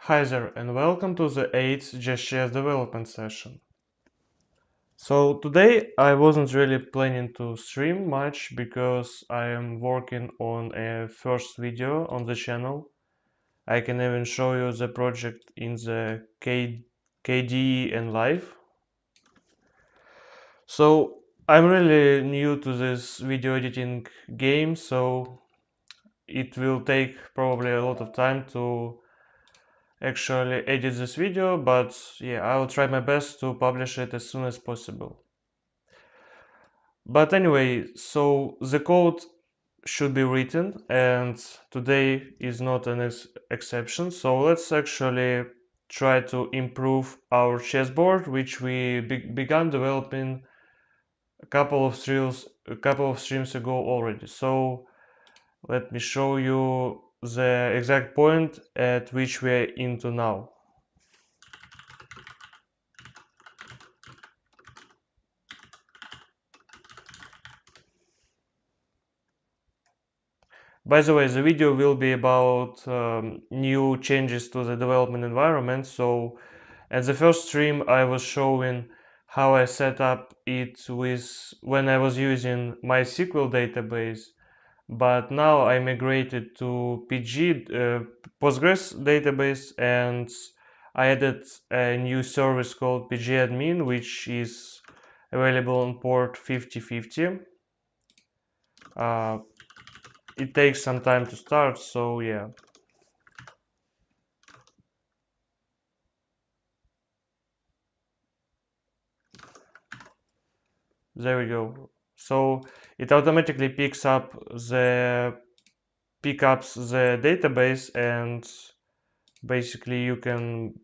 Hi there and welcome to the 8th JustChess development session. So today I wasn't really planning to stream much because I am working on a first video on the channel. I can even show you the project in the KDE and live. So I'm really new to this video editing game, so it will take probably a lot of time to actually edit this video, but yeah, I will try my best to publish it as soon as possible. But anyway, so the code should be written, and today is not an exception. So let's actually try to improve our chessboard, which we began developing a couple of streams ago already. So let me show you the exact point at which we're into now. By the way, the video will be about new changes to the development environment. So at the first stream, I was showing how I set up it with when I was using MySQL database, but now I migrated to Postgres database, and I added a new service called pgadmin, which is available on port 5050. It takes some time to start, so yeah. There we go. So it automatically pickups the database, and basically you can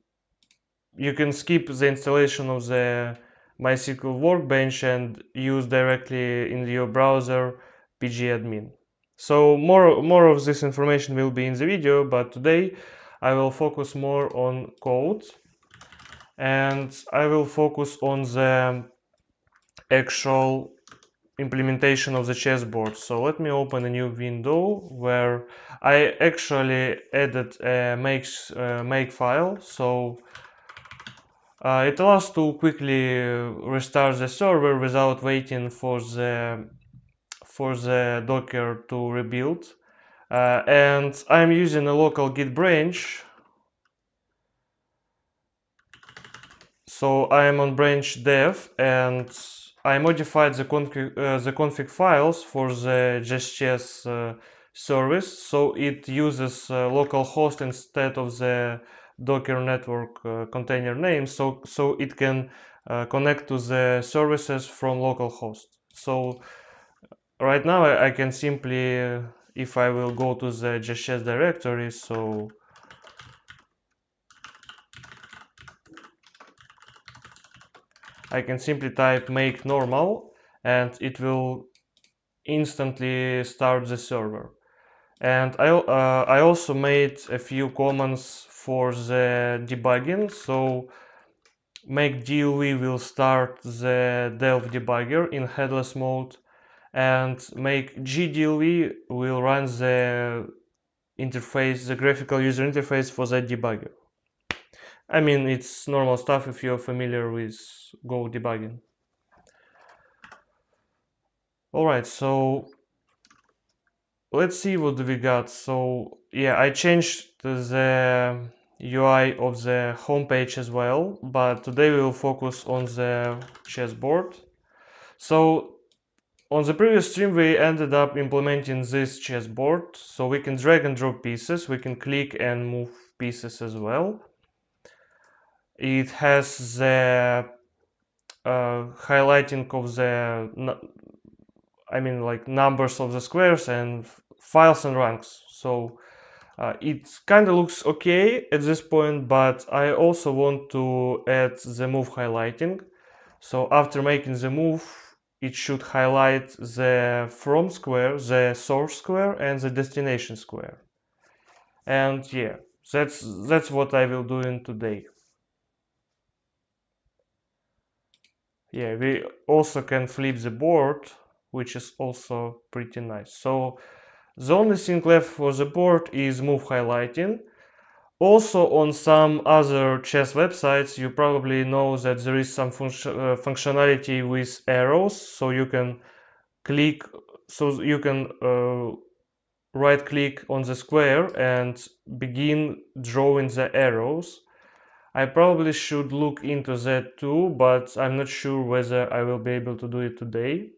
skip the installation of the MySQL workbench and use directly in your browser pgadmin. So more of this information will be in the video, but today I will focus more on code, and I will focus on the actual implementation of the chessboard. So let me open a new window where I actually added a make file. So it allows to quickly restart the server without waiting for the Docker to rebuild. And I'm using a local Git branch. So I am on branch dev, and I modified the config files for the JustChess service, so it uses localhost instead of the Docker network container name, so it can connect to the services from localhost. So right now I can simply, if I will go to the JustChess directory, so I can simply type make normal, and it will instantly start the server. And I also made a few commands for the debugging. So make dov will start the delve debugger in headless mode, and make gdov will run the graphical user interface for that debugger. I mean, it's normal stuff if you're familiar with Go debugging. Alright, so let's see what we got. So yeah, I changed the UI of the homepage as well, but today we will focus on the chessboard. So on the previous stream we ended up implementing this chessboard, so we can drag and drop pieces, we can click and move pieces as well. It has the highlighting of the like numbers of the squares and files and ranks. So it kind of looks okay at this point, but I also want to add the move highlighting. So after making the move, it should highlight the from square, the source square, and the destination square. And yeah, that's what I will do in today. Yeah, we also can flip the board, which is also pretty nice. So the only thing left for the board is move highlighting. Also, on some other chess websites, you probably know that there is some functionality with arrows, so you can click, so you can right click on the square and begin drawing the arrows. I probably should look into that too, but I'm not sure whether I will be able to do it today.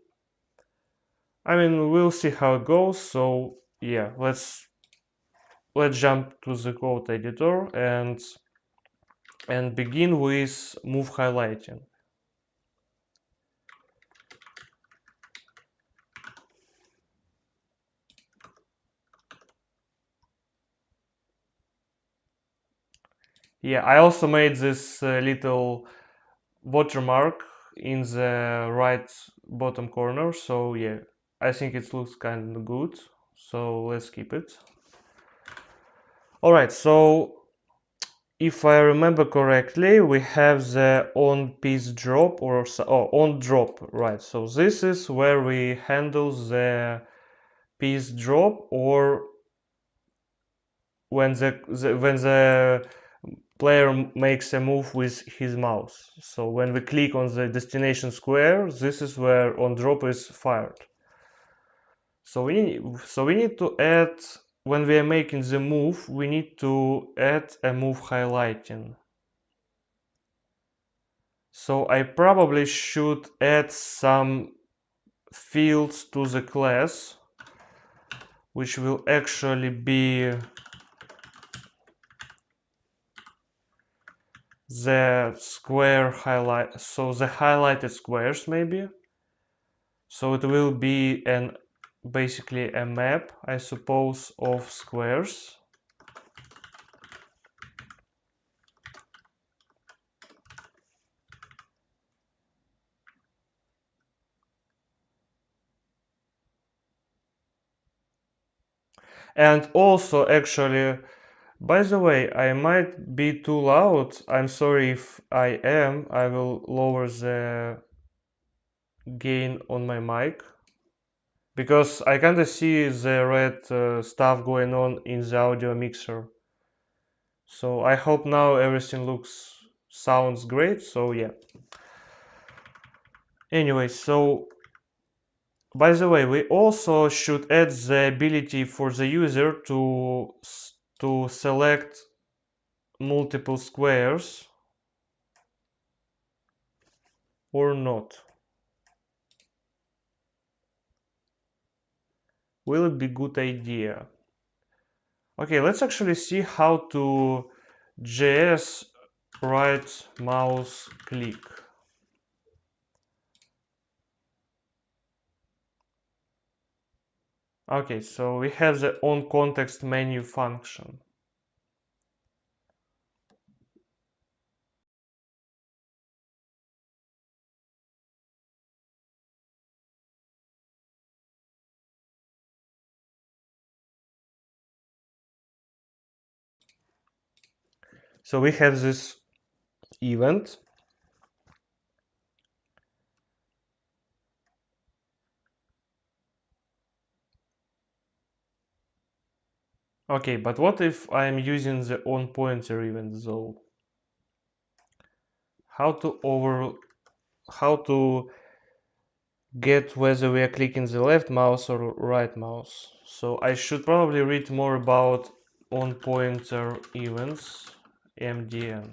I mean, we'll see how it goes. So yeah, let's jump to the code editor and begin with move highlighting. Yeah, I also made this little watermark in the right bottom corner, so yeah, I think it looks kind of good, so let's keep it. Alright, so if I remember correctly, we have the on piece drop or on drop, right? So this is where we handle the piece drop, or when the player makes a move with his mouse. So when we click on the destination square, this is where on drop is fired. So we need to add, when we are making the move, we need to add a move highlighting. So I probably should add some fields to the class, which will actually be the square highlight, so the highlighted squares maybe. So it will be basically a map, I suppose, of squares. And also, actually, by the way, I might be too loud. I'm sorry if I am. I will lower the gain on my mic, because I kind of see the red stuff going on in the audio mixer. So I hope now everything sounds great. So yeah. Anyway, so by the way, we also should add the ability for the user to select multiple squares or not. Will it be good idea? Okay, let's actually see how to JS right mouse click. Okay, so we have the on context menu function. So we have this event. Okay, but what if I'm using the on pointer event though? How to get whether we are clicking the left mouse or right mouse. So I should probably read more about on pointer events, MDN.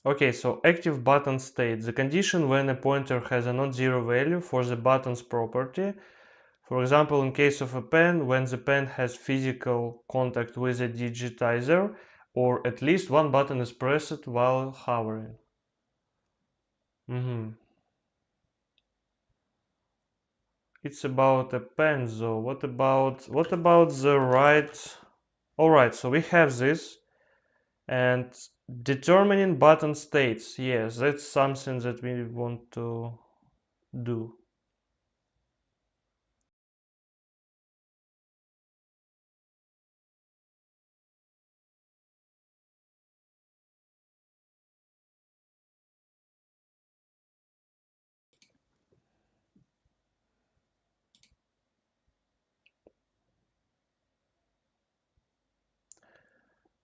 Okay, so active button state, the condition when a pointer has a non-zero value for the button's property. For example, in case of a pen, when the pen has physical contact with a digitizer, or at least one button is pressed while hovering. It's about a pen though. What about the right? Alright, so we have this, and determining button states. Yes, that's something that we want to do.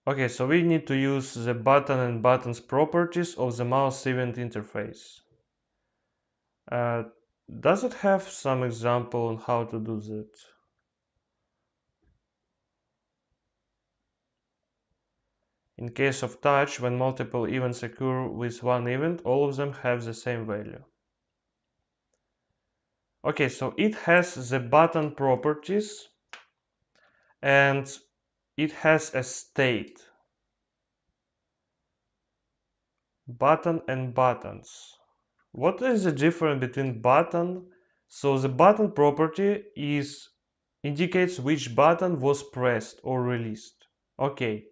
Okay, so we need to use the button and buttons properties of the mouse event interface. Uh, does it have some example on how to do that? In case of touch, when multiple events occur with one event, all of them have the same value. Okay, so it has the button properties and it has a state. Button and buttons. What is the difference between button? So the button property indicates which button was pressed or released. Okay,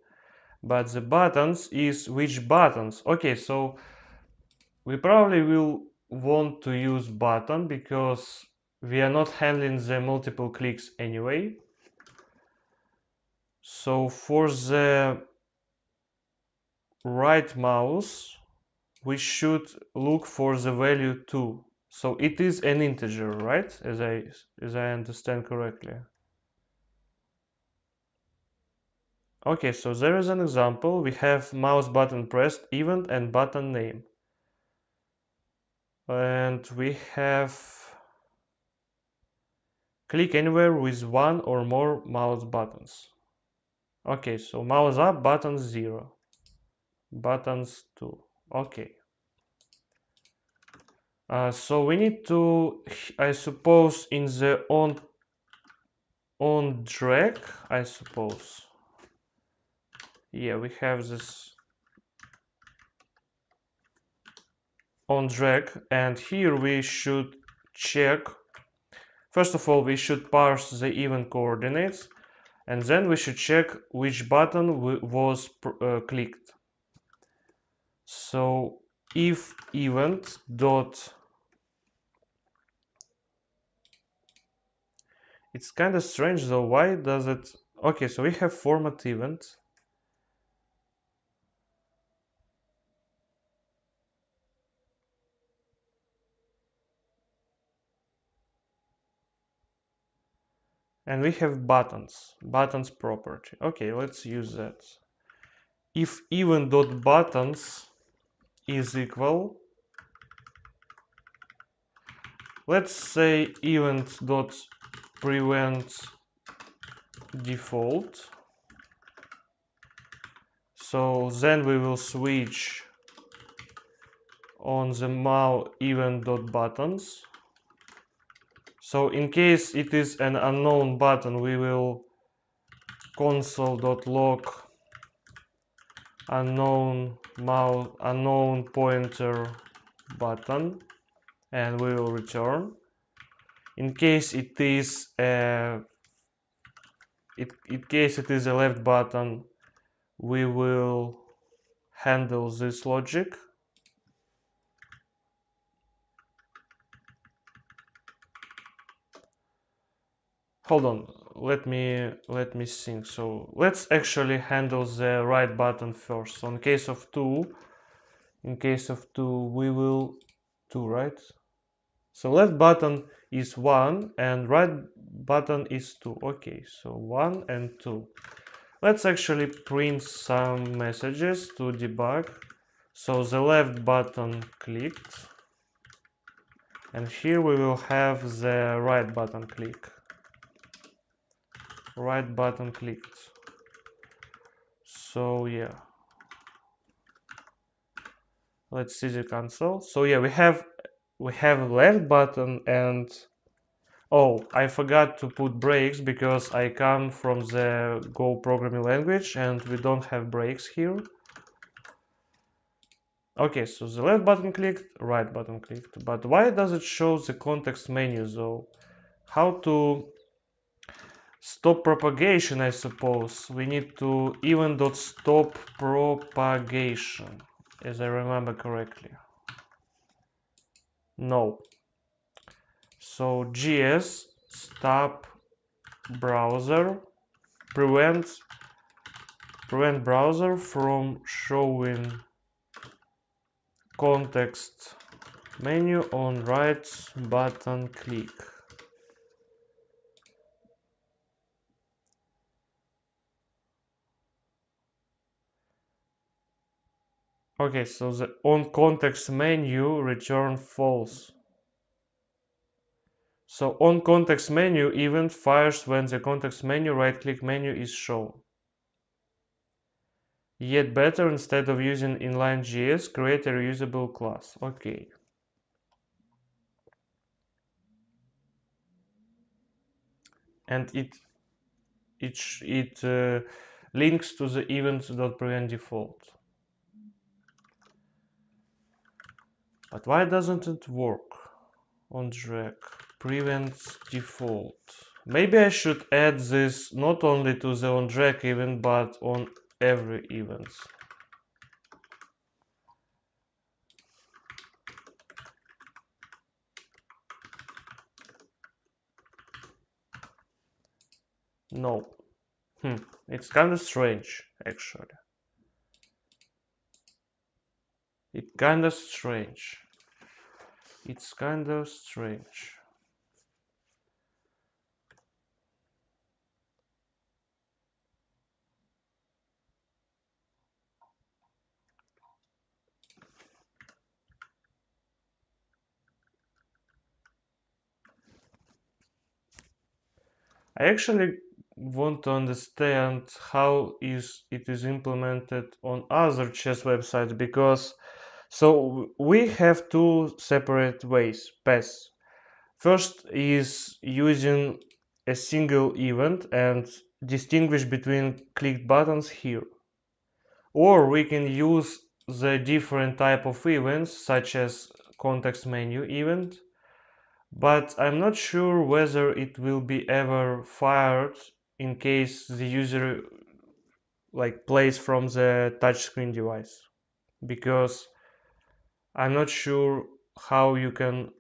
but the buttons is which buttons. Okay, so we probably will want to use button because we are not handling the multiple clicks anyway. So for the right mouse, we should look for the value 2. So it is an integer, right? As I understand correctly. Okay, so there is an example. We have mouse button pressed event and button name. And we have click anywhere with one or more mouse buttons. Okay, so mouse up, buttons 0, buttons 2. Okay. So we need to, I suppose, in the on drag, I suppose. Yeah, we have this on drag, and here we should check. First of all, we should parse the event coordinates, and then we should check which button was clicked. So if event dot, it's kind of strange though. Why does it? Okay, so we have format event. And we have buttons property. Okay, let's use that. If event.buttons is equal, let's say event.prevent default. So then we will switch on the mouse event.buttons. So in case it is an unknown button, we will console.log unknown pointer button, and we will return. In case it is a left button, we will handle this logic. Hold on, let me think. So let's actually handle the right button first. So in case of 2, we will 2, right? So left button is 1 and right button is 2. Okay, so 1 and 2. Let's actually print some messages to debug. So the left button clicked, and here we will have the right button click. Right button clicked. So yeah, let's see the console. So yeah, we have left button and oh, I forgot to put breaks because I come from the Go programming language and we don't have breaks here. Okay, so the left button clicked, right button clicked, but why does it show the context menu though? How to stop propagation, I suppose. We need to even.stop propagation, as I remember correctly. No. So JS stop browser prevent browser from showing context menu on right button click. Okay, so the on context menu return false. So on context menu event fires when the context menu right click menu is shown. Yet better, instead of using inline.js, create a reusable class. Okay. And it links to the events.prevent default. But why doesn't it work on drag? Prevents default. Maybe I should add this not only to the on drag event, but on every event. No. It's kind of strange, actually. It's kind of strange. It's kind of strange. I actually want to understand how it is implemented on other chess websites, because so we have two separate paths. First is using a single event and distinguish between clicked buttons here. Or we can use the different type of events, such as context menu event, but I'm not sure whether it will be ever fired in case the user plays from the touchscreen device, because I'm not sure how you can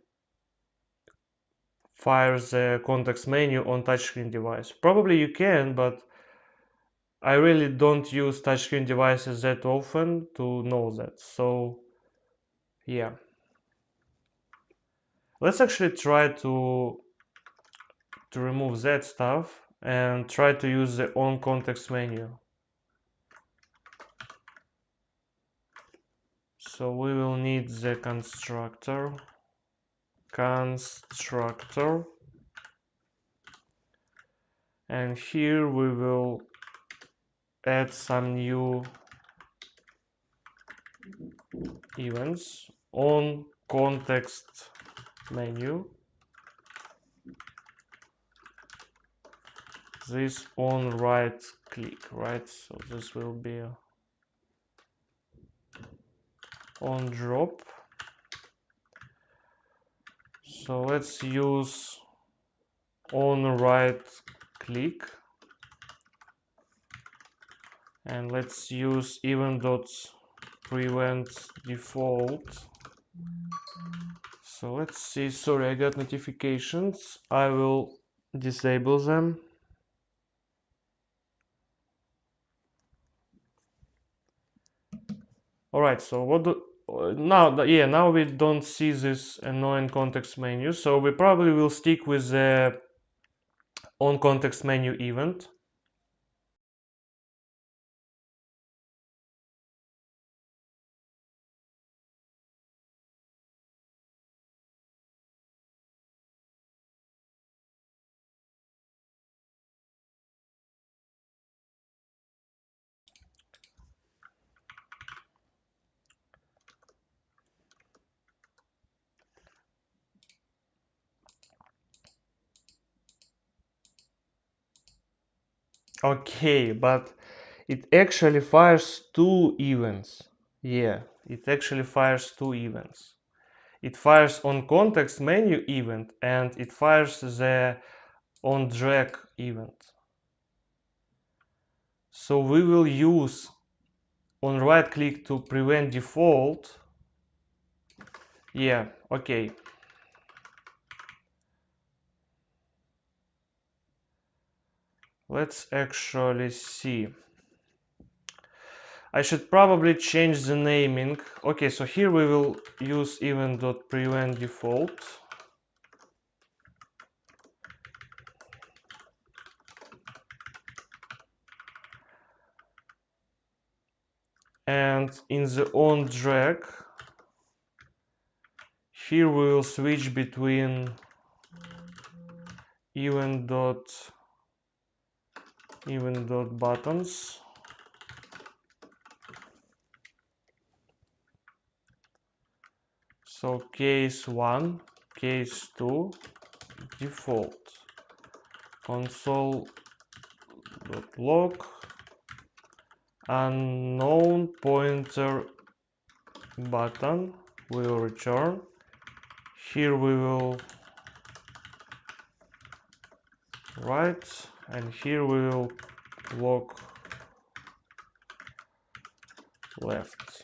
fire the context menu on touchscreen device. Probably you can, but I really don't use touchscreen devices that often to know that. So yeah, let's actually try to remove that stuff and try to use the on context menu. So we will need the constructor, and here we will add some new events on context menu. This on right click, right? So this will be on drop. So let's use on right click, and let's use event.prevent default. So let's see. Sorry, I got notifications. I will disable them. All right, so what do now we don't see this annoying context menu, so we probably will stick with the on context menu event. Okay, but it actually fires two events. Yeah, it actually fires two events. It fires on context menu event and it fires the on drag event. So we will use on right click to prevent default. Yeah, okay. Let's actually see. I should probably change the naming. Okay, so here we will use event.prevent default. and in the on drag, here we will switch between even dot buttons. So case 1, case 2, default, console.log, unknown pointer button will return. Here we will right, and here we will log left.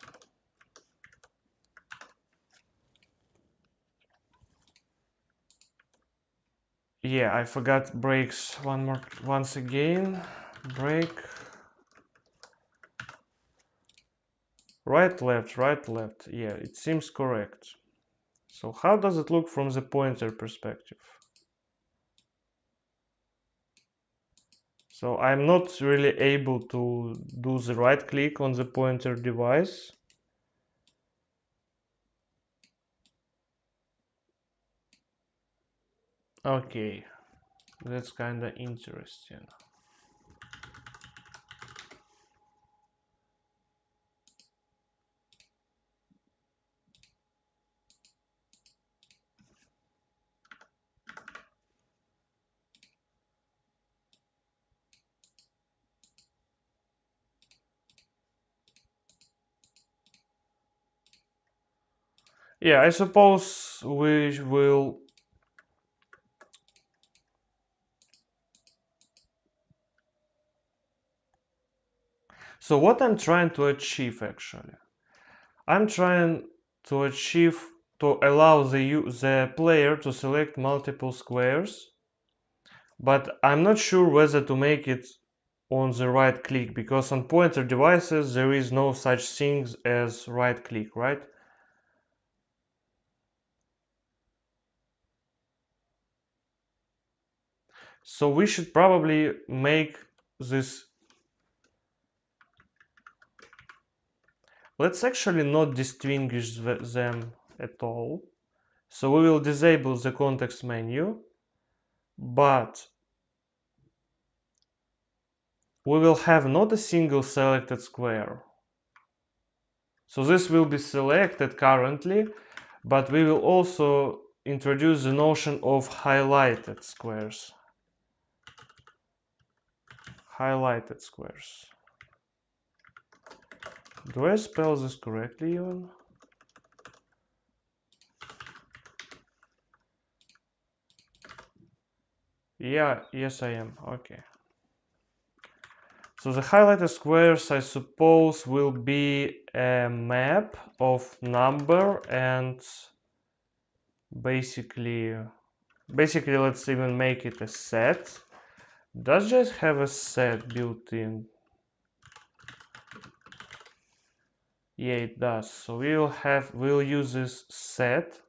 Yeah, I forgot breaks once again. Break. Right, left, right, left. Yeah, it seems correct. So how does it look from the pointer perspective? So I'm not really able to do the right click on the pointer device. Okay, that's kinda interesting. Yeah, I suppose we will. So what I'm trying to achieve actually, I'm trying to achieve to allow the player to select multiple squares, but I'm not sure whether to make it on the right click, because on pointer devices there is no such thing as right click, right? So we should probably make this. Let's actually not distinguish them at all. So we will disable the context menu, but we will have not a single selected square. So this will be selected currently, but we will also introduce the notion of highlighted squares. Highlighted squares. Do I spell this correctly even? Yeah, yes I am. Okay. So the highlighted squares, I suppose, will be a map of number and basically let's even make it a set. Does just have a set built in? Yeah, it does. So we'll use this set.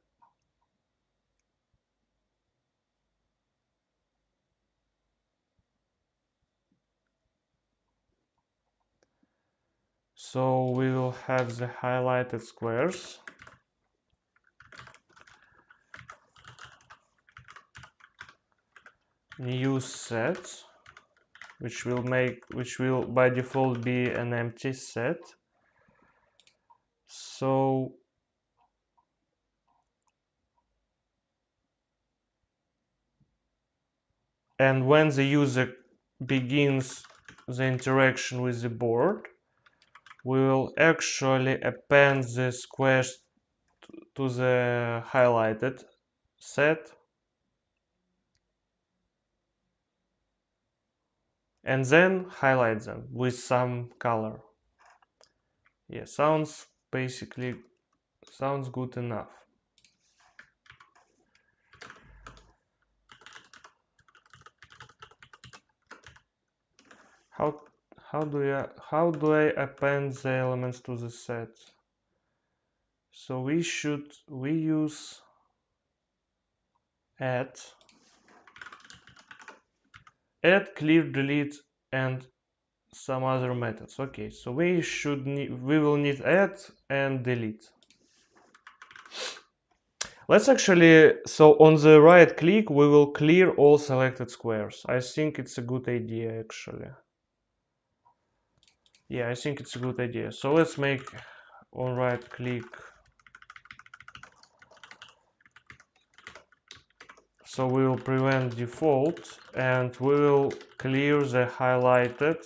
So we will have the highlighted squares. New set, which will by default be an empty set. So and when the user begins the interaction with the board, we will actually append the squares to the highlighted set and then highlight them with some color. Yeah, sounds good enough. How do I append the elements to the set? So we use add, clear, delete, and some other methods. Okay, so we will need add and delete. Let's actually, so on the right click, we will clear all selected squares. I think it's a good idea actually. Yeah, I think it's a good idea. So let's make on right click. So we will prevent default and we will clear the highlighted,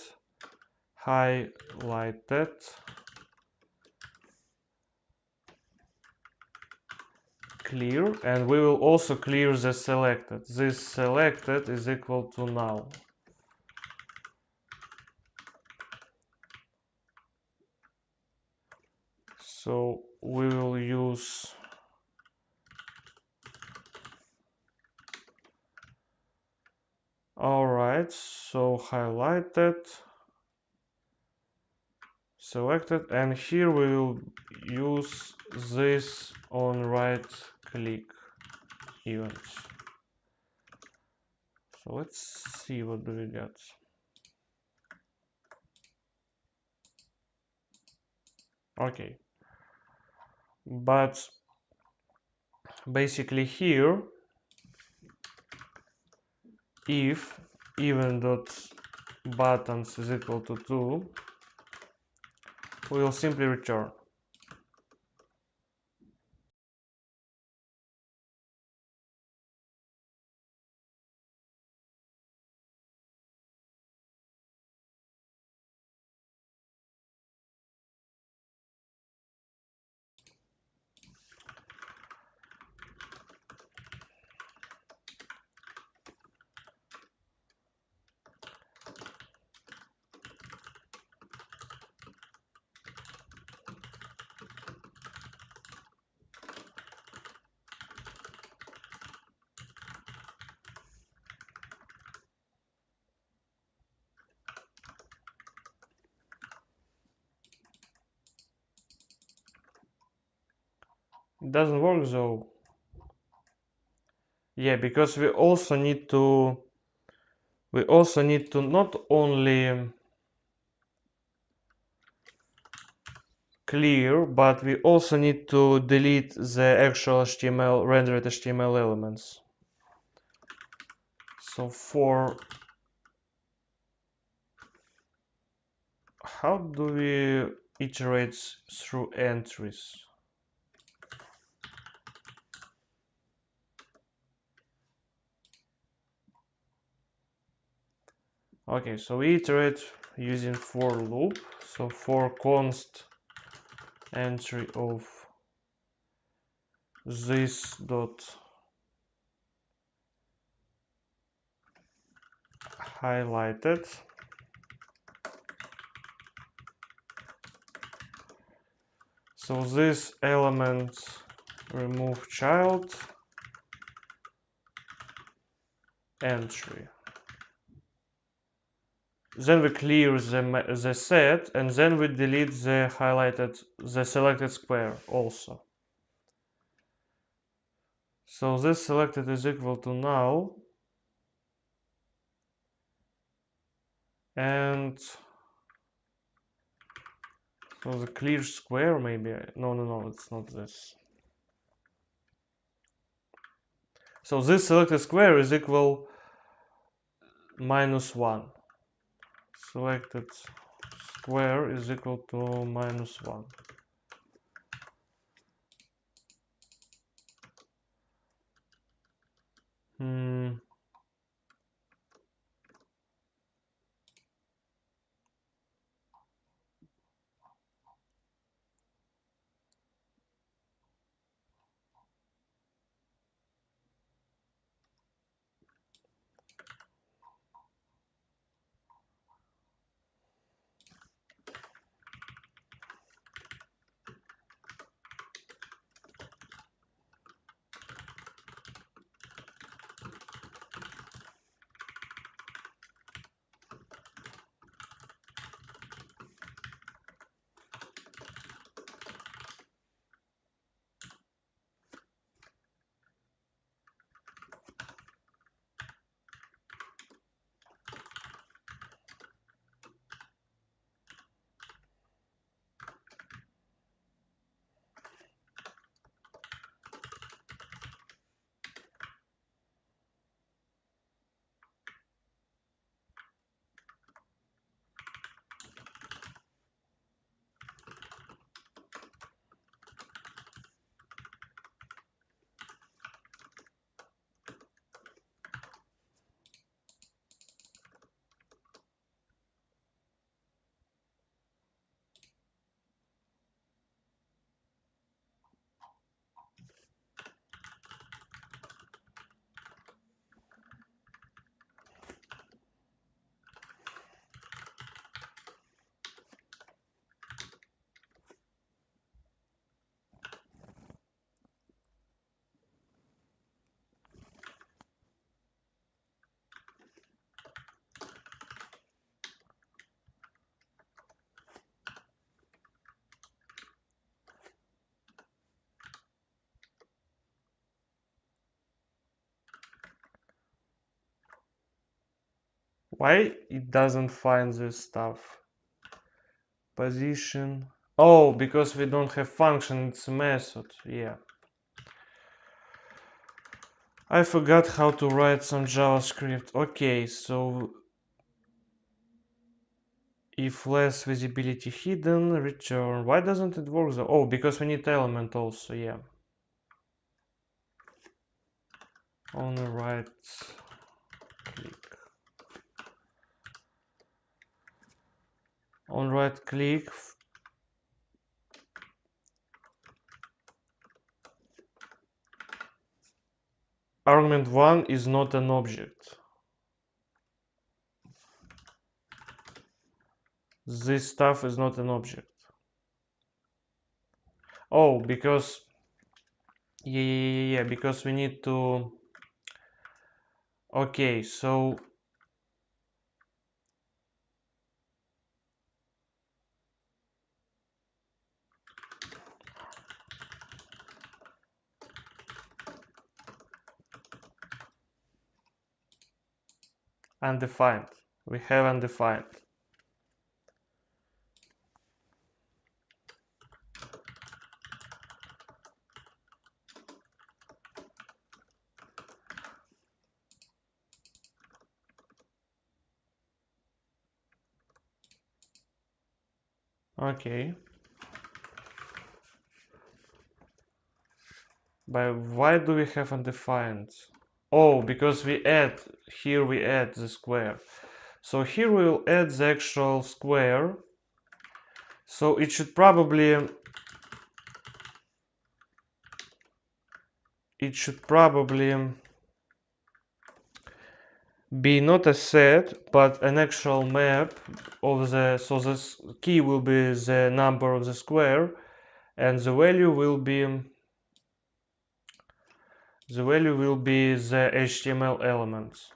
clear, and we will also clear the selected. This selected is equal to null. So we will use alright, so highlighted, selected, and here we will use this on right click events. So let's see what do we get. Okay, but basically here, if even.buttons is equal to 2, we will simply return. It doesn't work though. Yeah, because we also need to not only clear, but we also need to delete the actual HTML rendered HTML elements. So for how do we iterate through entries? Okay, so we iterate using for loop. So for const entry of this dot highlighted. So this element remove child entry. Then we clear the set, and then we delete the selected square also. So this selected is equal to null, and so the clear square maybe, no, it's not this. So this selected square is equal -1. Selected square is equal to -1. Why it doesn't find this stuff? Position. Oh, because we don't have function, it's a method. Yeah. I forgot how to write some JavaScript. Okay, so if less visibility hidden, return. Why doesn't it work though? Oh, because we need element also, yeah. On the right click. On right click. Argument 1 is not an object. This stuff is not an object. Oh, because yeah, because we need to. Okay, so undefined. We have undefined. Okay. But why do we have undefined? Oh, because we add, here we add the square. So here we will add the actual square. So it should probably be not a set, but an actual map of the, so this key will be the number of the square, and the value will be the HTML elements.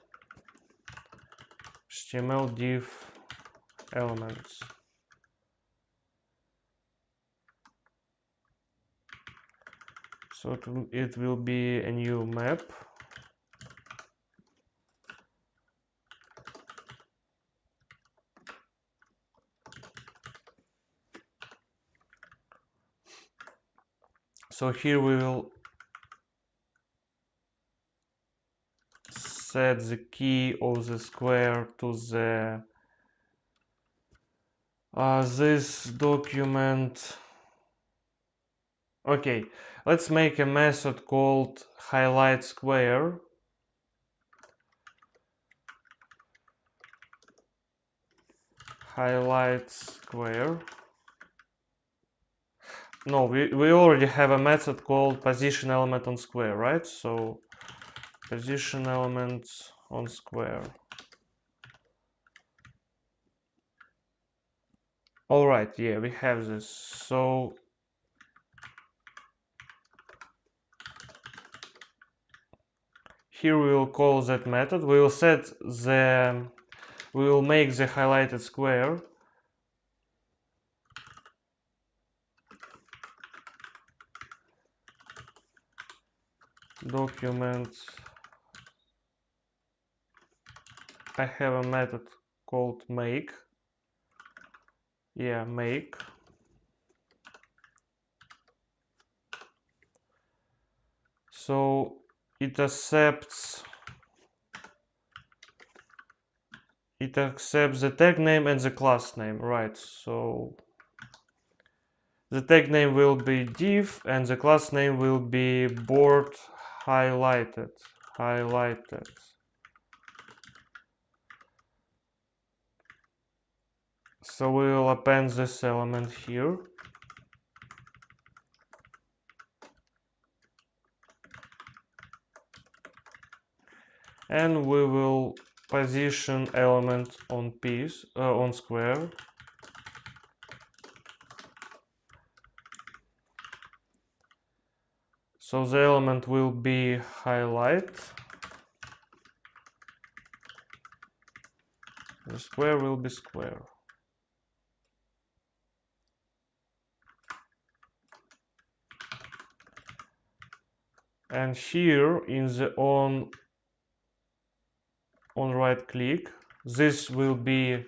HTML div elements. So it will be a new map. So here we will set the key of the square to the this document. Okay, let's make a method called highlight square. Highlight square. No, we already have a method called position element on square, right? So position element on square. All right, yeah, we have this. So here we will call that method. We will make the highlighted square. Document. I have a method called make. Yeah, make. So it accepts the tag name and the class name, right? So the tag name will be div and the class name will be board highlighted. So we will append this element here. And we will position element on piece, on square. So the element will be highlight. The square will be square. And here in the on right click, this will be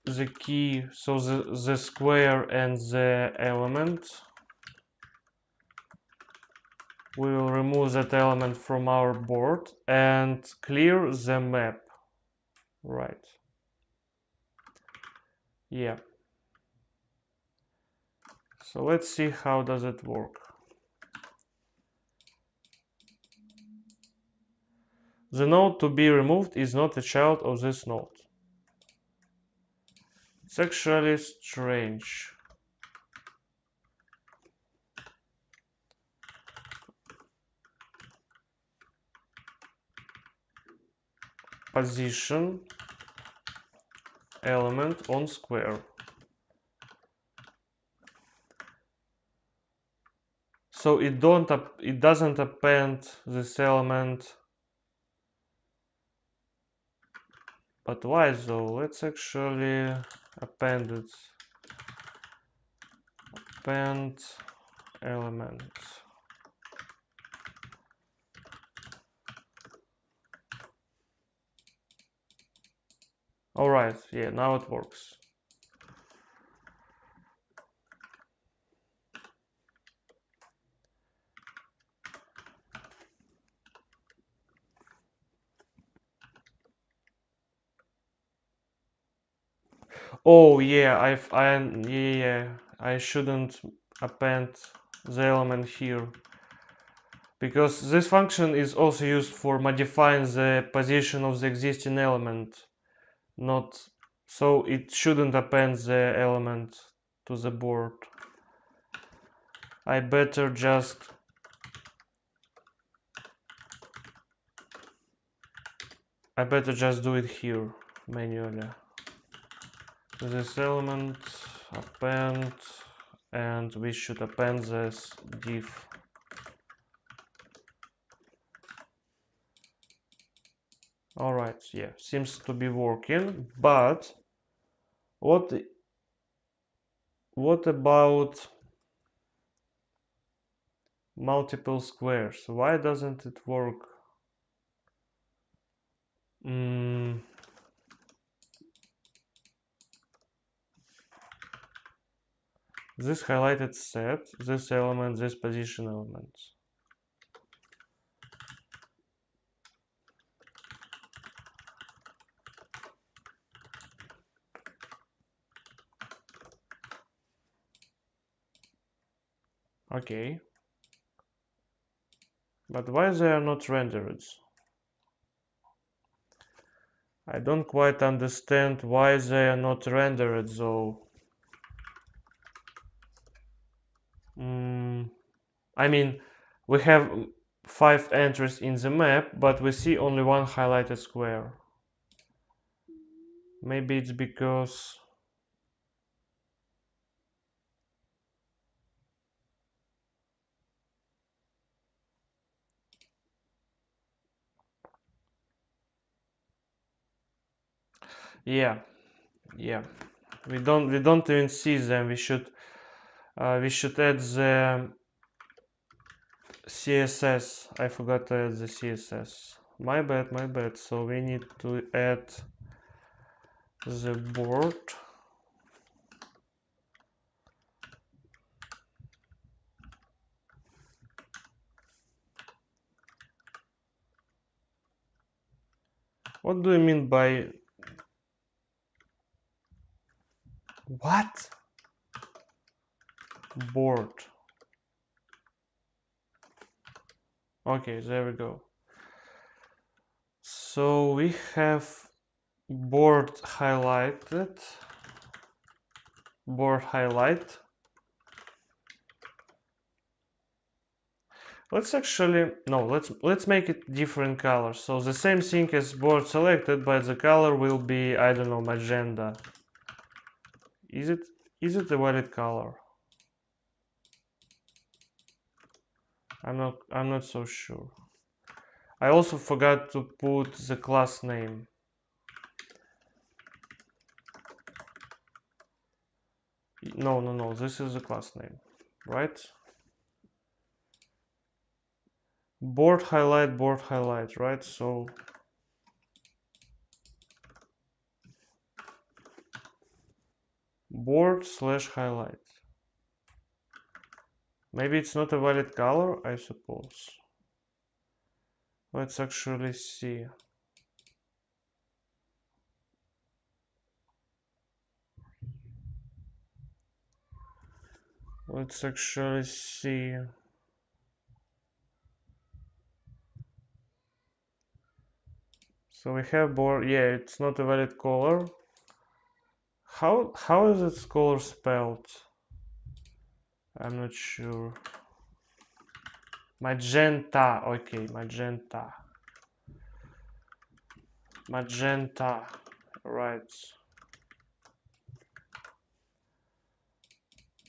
the key, so the square and the element. We will remove that element from our board and clear the map. Right. Yeah. So let's see how does it work. The node to be removed is not a child of this node. It's actually strange. Position element on square. So it doesn't append this element. But why though? Let's actually append it. Append element. Alright, yeah, now it works. Oh yeah, I shouldn't append the element here, because this function is also used for modifying the position of the existing element, not so it shouldn't append the element to the board. I better just do it here manually. This element append, and we should append this div. Alright, yeah, seems to be working, but what about multiple squares? Why doesn't it work? This highlighted set, this element, this position element. Okay. But why they are not rendered? I don't quite understand why they are not rendered though. I mean, we have 5 entries in the map, but we see only one highlighted square. Maybe it's because yeah, we don't even see them. We should add the CSS. I forgot to add the CSS. My bad. So we need to add the board. What do you mean by what? Board. Okay, there we go. So we have board highlighted, board highlight. Let's actually, no, let's make it different colors. So the same thing as board selected, but the color will be, I don't know, magenta. Is it a valid color? I'm not so sure. I also forgot to put the class name. No, this is the class name, right? Board highlight, right? So board slash highlight. Maybe it's not a valid color, I suppose. Let's actually see. Let's actually see. So we have board. Yeah, it's not a valid color. How is its color spelled? I'm not sure. Magenta. Okay, magenta. Magenta. Right.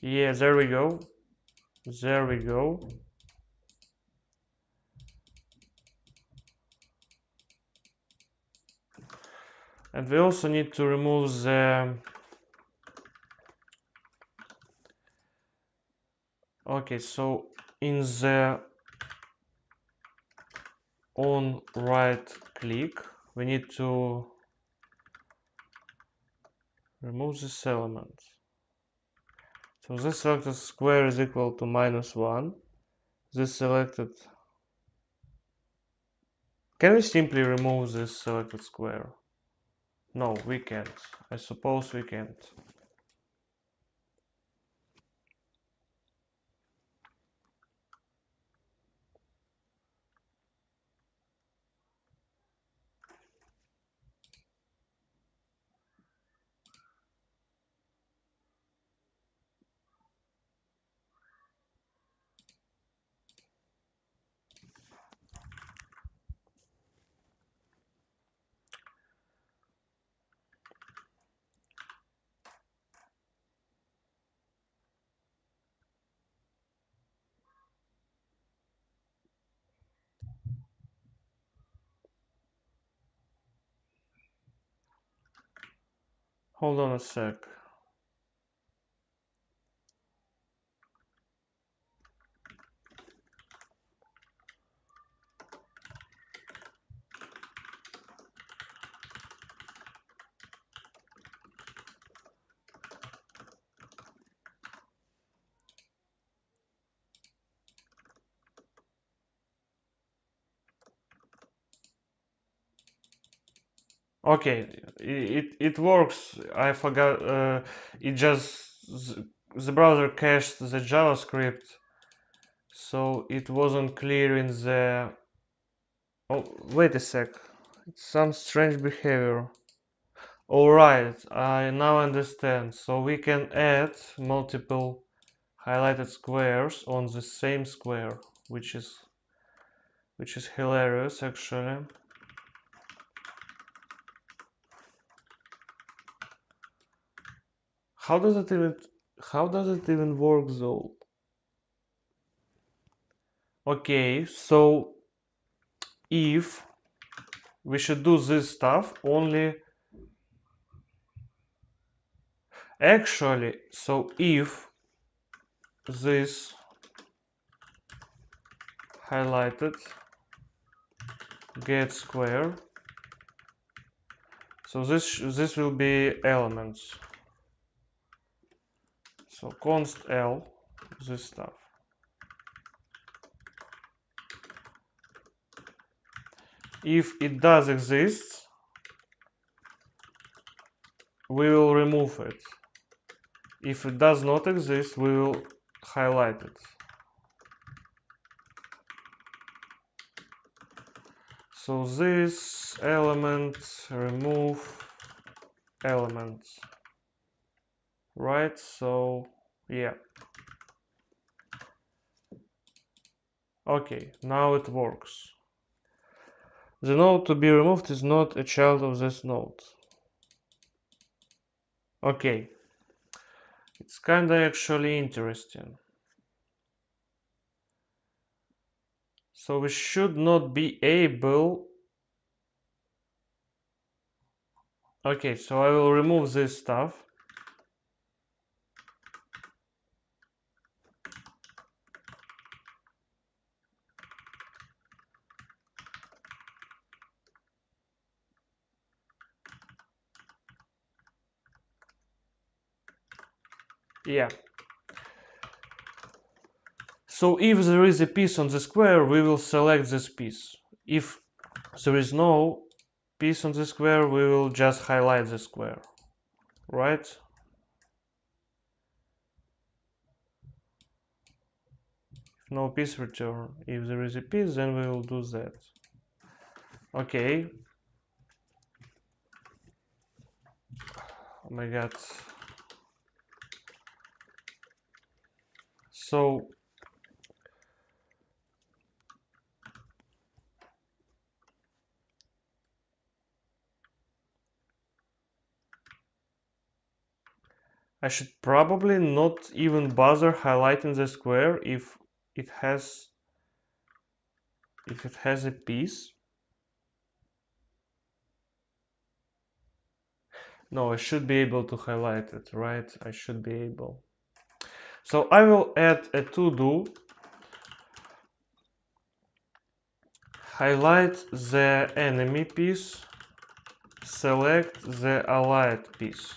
Yeah, there we go. There we go. And we also need to remove the... Okay, so in the on right click, we need to remove this element. So this selected square is equal to -1. This selected... Can we simply remove this selected square? No, we can't. I suppose we can't. Hold on a sec. Okay, it works. I forgot. It just the browser cached the JavaScript, so it wasn't clear in the... Oh, wait a sec. It's some strange behavior. Alright, I now understand. So we can add multiple highlighted squares on the same square, which is hilarious actually. How does it even work though? Okay, so if we should do this stuff only... Actually, so if this highlighted get square, so this will be elements. So const L, this stuff. If it does exist, we will remove it. If it does not exist, we will highlight it. So this element, remove elements. Right, so yeah. Okay, now it works. The node to be removed is not a child of this node. Okay, it's kinda actually interesting. So we should not be able... Okay, so I will remove this stuff. Yeah. So if there is a piece on the square, we will select this piece. If there is no piece on the square, we will just highlight the square, right? If no piece, return. If there is a piece, then we will do that. Okay. Oh my god. So I should probably not even bother highlighting the square if it has a piece. No, I should be able to highlight it, right? I should be able. So I will add a to-do. Highlight the enemy piece. Select the allied piece.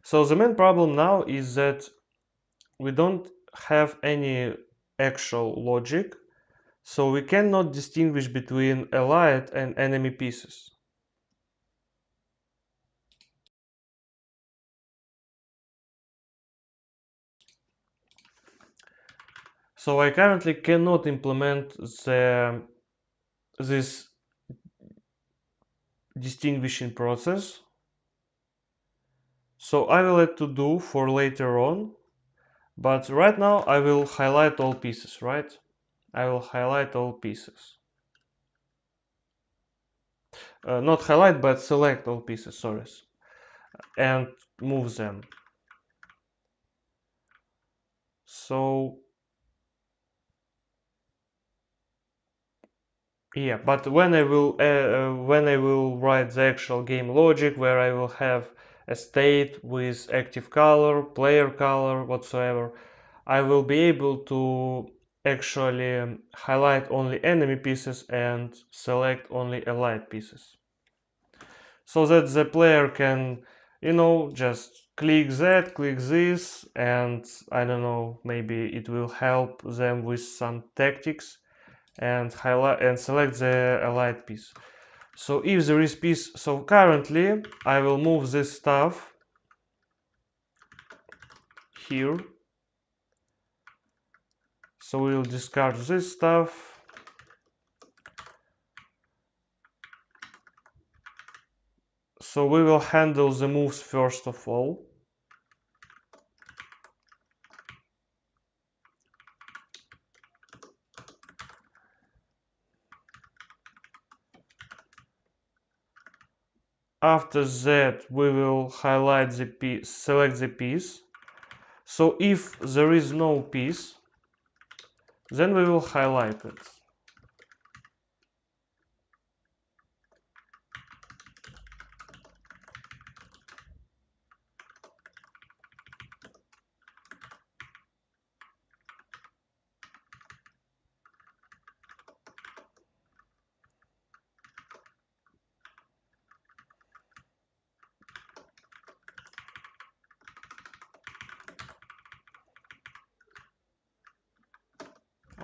So the main problem now is that we don't have any actual logic, so we cannot distinguish between allied and enemy pieces. So I currently cannot implement this distinguishing process. So I will add to do for later on, but right now I will highlight all pieces, right? I will highlight all pieces. Not highlight, but select all pieces, sorry, and move them. So yeah, but when I will write the actual game logic, where I will have a state with active color, player color, whatsoever, I will be able to actually highlight only enemy pieces and select only allied pieces, so that the player can, just click that, click this, and I don't know, maybe it will help them with some tactics and highlight and select the allied piece. So if there is piece, so currently I will move this stuff here. So we will discard this stuff. So we will handle the moves first of all. After that, we will highlight the piece, select the piece. So if there is no piece, then we will highlight it.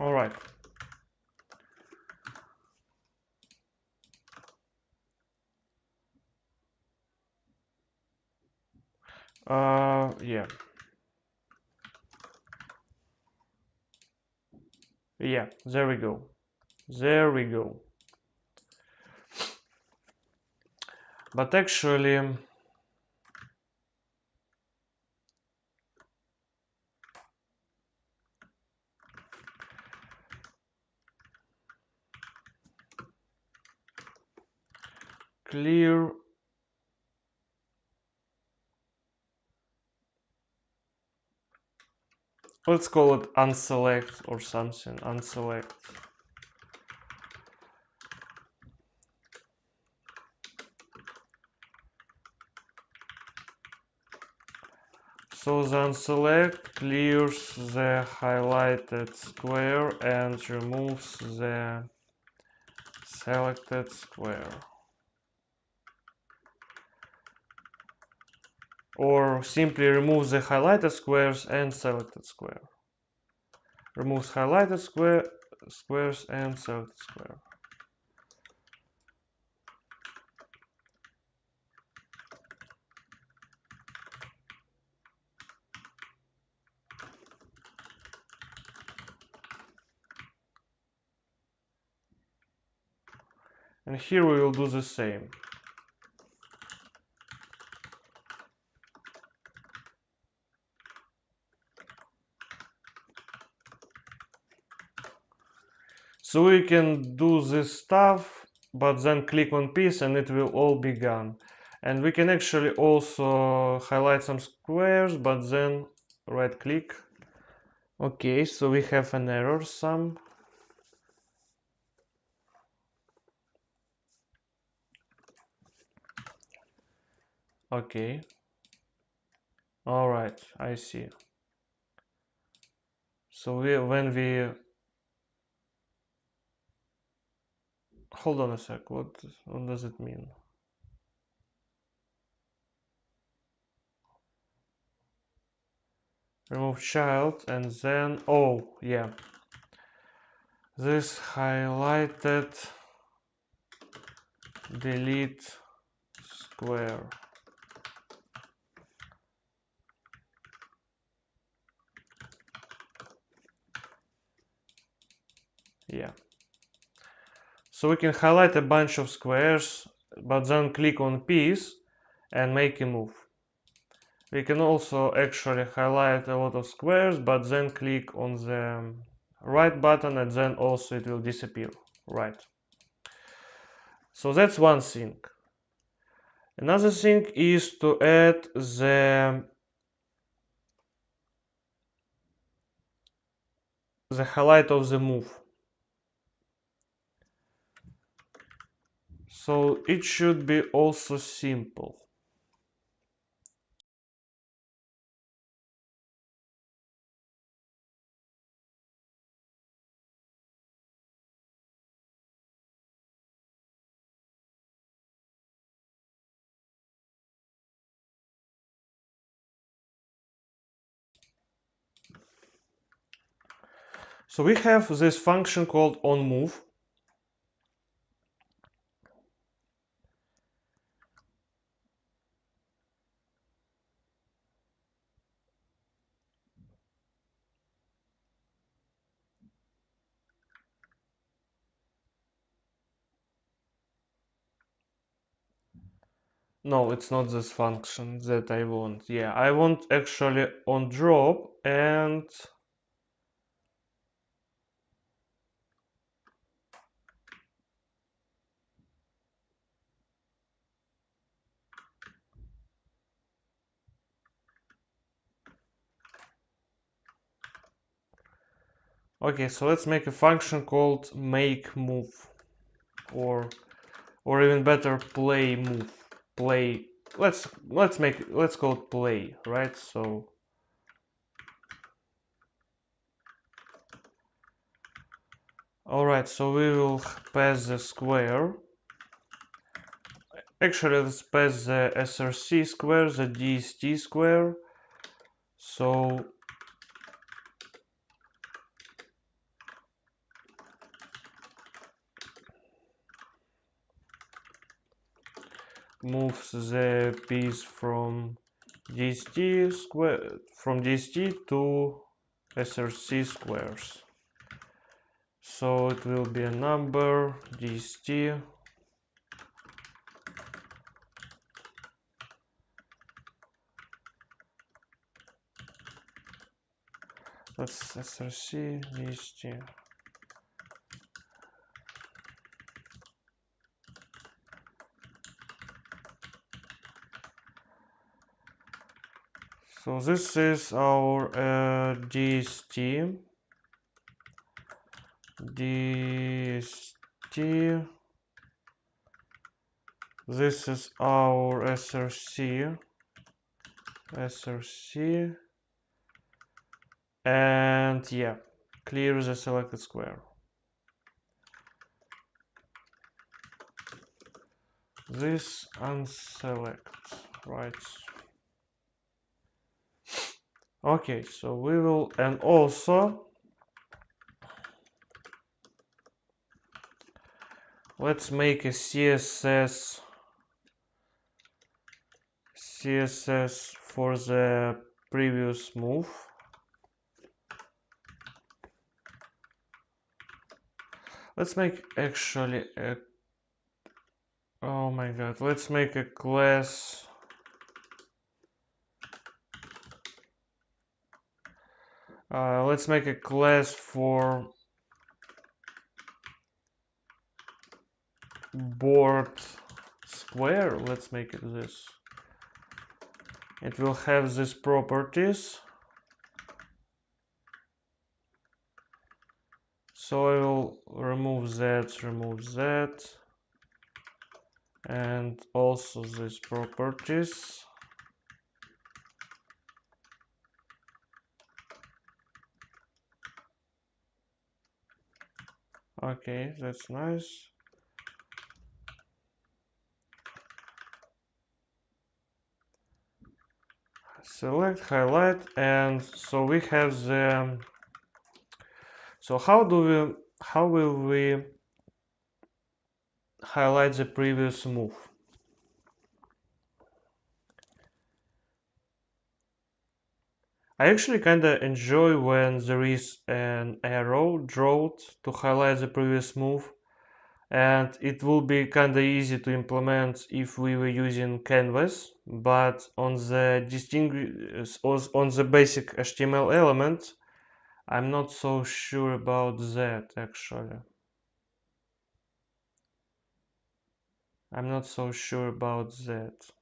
All right. Yeah. Yeah, there we go. There we go. But actually, clear. Let's call it unselect or something. Unselect. So the unselect clears the highlighted square and removes the selected square. or simply remove the highlighted squares and selected square. Removes highlighted squares and selected square. And here we will do the same. So we can do this stuff, but then click on piece and it will all be gone. And we can actually also highlight some squares, but then right click. Okay, so we have an error some. Okay. All right, I see. So when we hold on a sec, what does it mean? Remove child and then, oh yeah, this highlighted delete square. Yeah. So we can highlight a bunch of squares, but then click on piece and make a move. We can also actually highlight a lot of squares, but then click on the right button and then also it will disappear. Right. So that's one thing. Another thing is to add the highlight of the move. So it should be also simple. So we have this function called onMove. No, it's not this function that I want. Yeah, I want actually onDrop and okay, so let's make a function called makeMove, or even better, playMove. Play. Let's call it play, right? So all right, so we will pass the square. Actually, let's pass the src square, the dst square. So moves the piece from dst to src squares. So it will be a number dst. That's src dst. So this is our dst. This is our src, and yeah, clear the selected square. This unselect, right? Okay, so we will, and also let's make a CSS for the previous move. Let's make actually a, oh my god, let's make a class. Let's make a class for board square. Let's make it this. It will have these properties. So I will remove that, and also these properties. Okay, that's nice. Select, highlight, and so we have the. So how will we highlight the previous move? I actually kinda enjoy when there is an arrow drawn to highlight the previous move, and it will be kinda easy to implement if we were using canvas, but on the basic HTML element, I'm not so sure about that actually. I'm not so sure about that.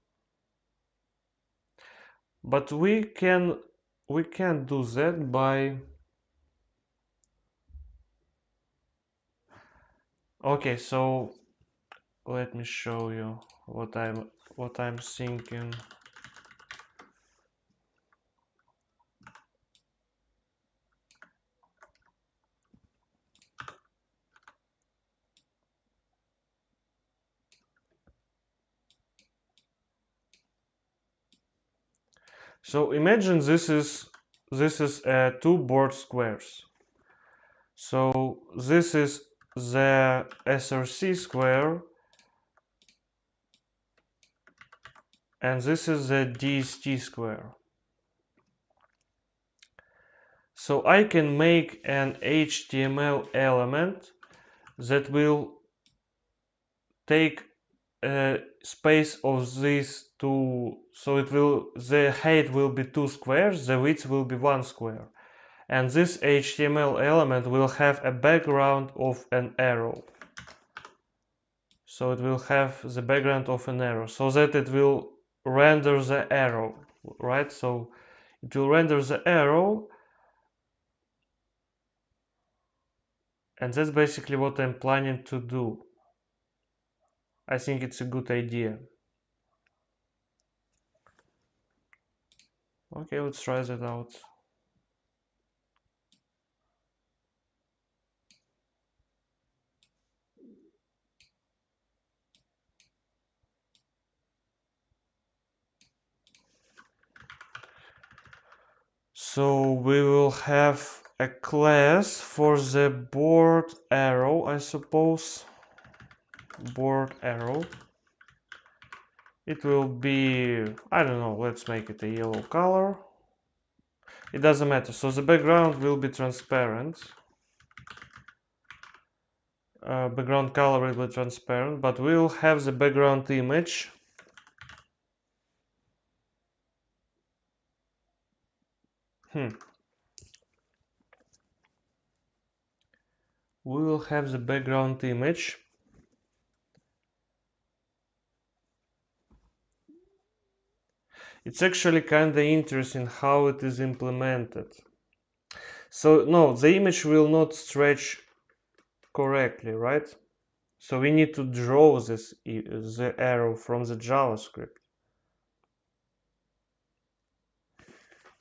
But we can do that by. Okay, so let me show you what I'm thinking. So imagine this is two board squares. So this is the SRC square, and this is the DST square. So I can make an HTML element that will take space of these two, so the height will be two squares, the width will be one square, and this HTML element will have a background of an arrow. So it will have the background of an arrow, so that it will render the arrow, right? So it will render the arrow, and that's basically what I'm planning to do. I think it's a good idea. Okay, let's try that out. So we will have a class for the board arrow, I suppose. Board arrow. It will be, I don't know, let's make it a yellow color. It doesn't matter. So the background will be transparent. Background color will be transparent, but we will have the background image. We will have the background image. It's actually kind of interesting how it is implemented. So no, the image will not stretch correctly, right? So we need to draw the arrow from the JavaScript.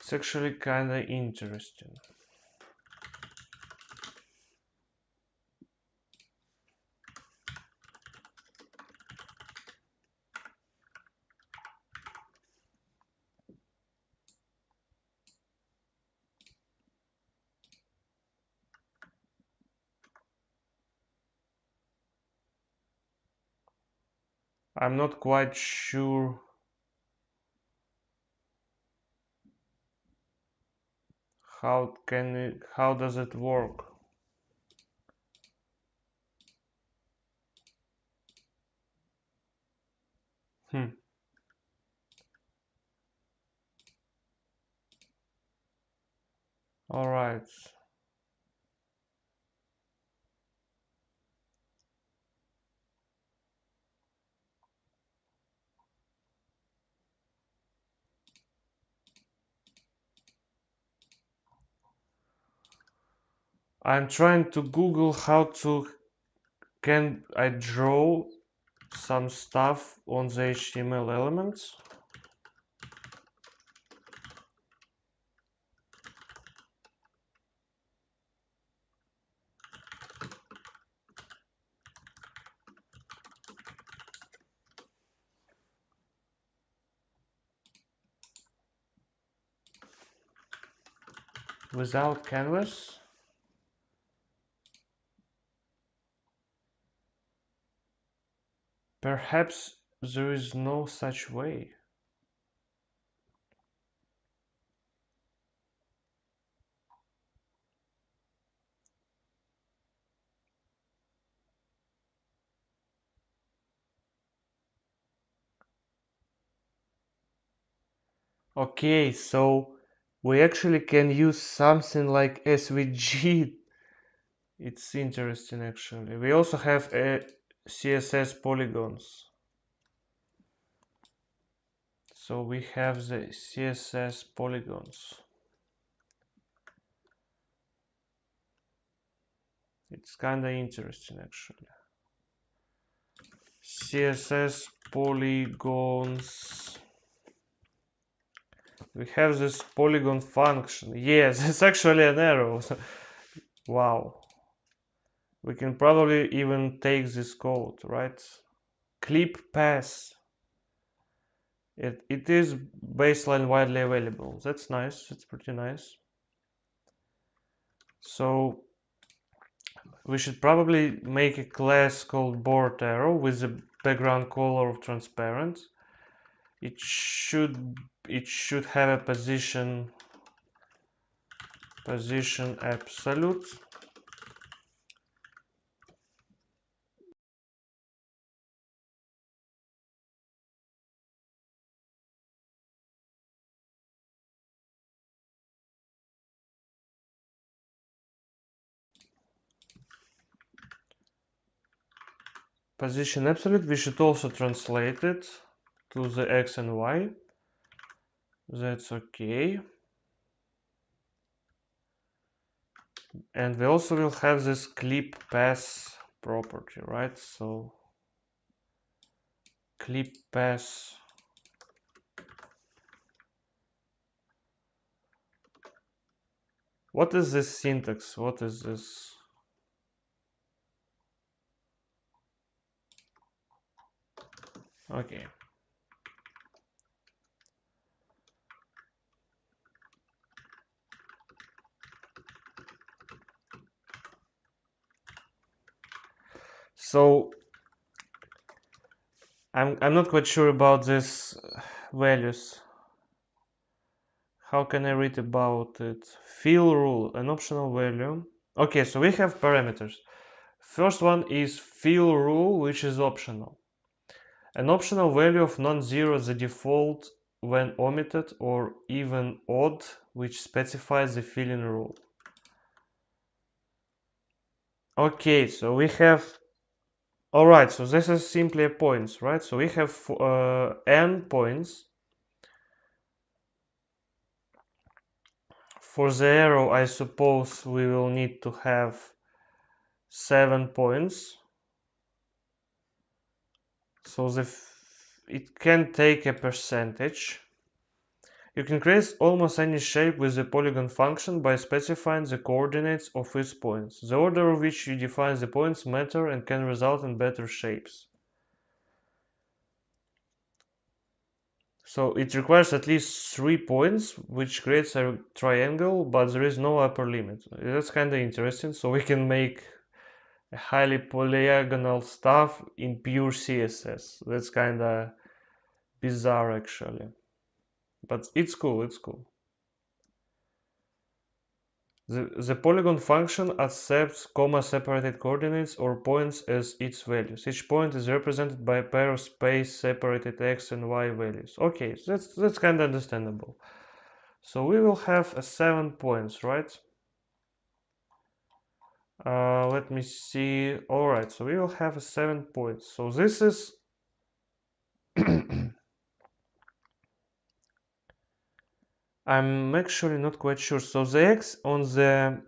It's actually kind of interesting. I'm not quite sure how does it work. Hmm. All right. I'm trying to Google can I draw some stuff on the HTML elements. Without canvas? Perhaps there is no such way. Okay, so we actually can use something like SVG. It's interesting actually. We also have CSS polygons. So we have the CSS polygons. It's kind of interesting actually. CSS polygons. We have this polygon function. Yes, it's actually an arrow. Wow. We can probably even take this code, right? Clip pass. It is baseline widely available. That's nice. That's pretty nice. So we should probably make a class called board arrow with the background color of transparent. It should have a position absolute. Position absolute, we should also translate it to the X and Y. That's okay. And we also will have this clip pass property, right? So clip pass. What is this syntax? What is this? Okay. So I'm not quite sure about this values. How can I read about it? Fill rule, an optional value. Okay, so we have parameters. First one is fill rule, which is optional. An optional value of non-zero, the default when omitted, or even odd, which specifies the filling rule. Okay, so we have. Alright, so this is simply a points, right? So we have n points. For the arrow, I suppose we will need to have 7 points. So it can take a percentage. You can create almost any shape with the polygon function by specifying the coordinates of its points. The order of which you define the points matter and can result in better shapes. So it requires at least 3 points, which creates a triangle, but there is no upper limit. That's kind of interesting. So we can make highly polygonal stuff in pure CSS. That's kind of bizarre actually, but it's cool, it's cool. The polygon function accepts comma-separated coordinates or points as its values. Each point is represented by a pair of space-separated x and y values. Okay, so that's kind of understandable. So we will have 7 points, right? Let me see. All right, so we will have 7 points. So this is I'm actually not quite sure. So the x on the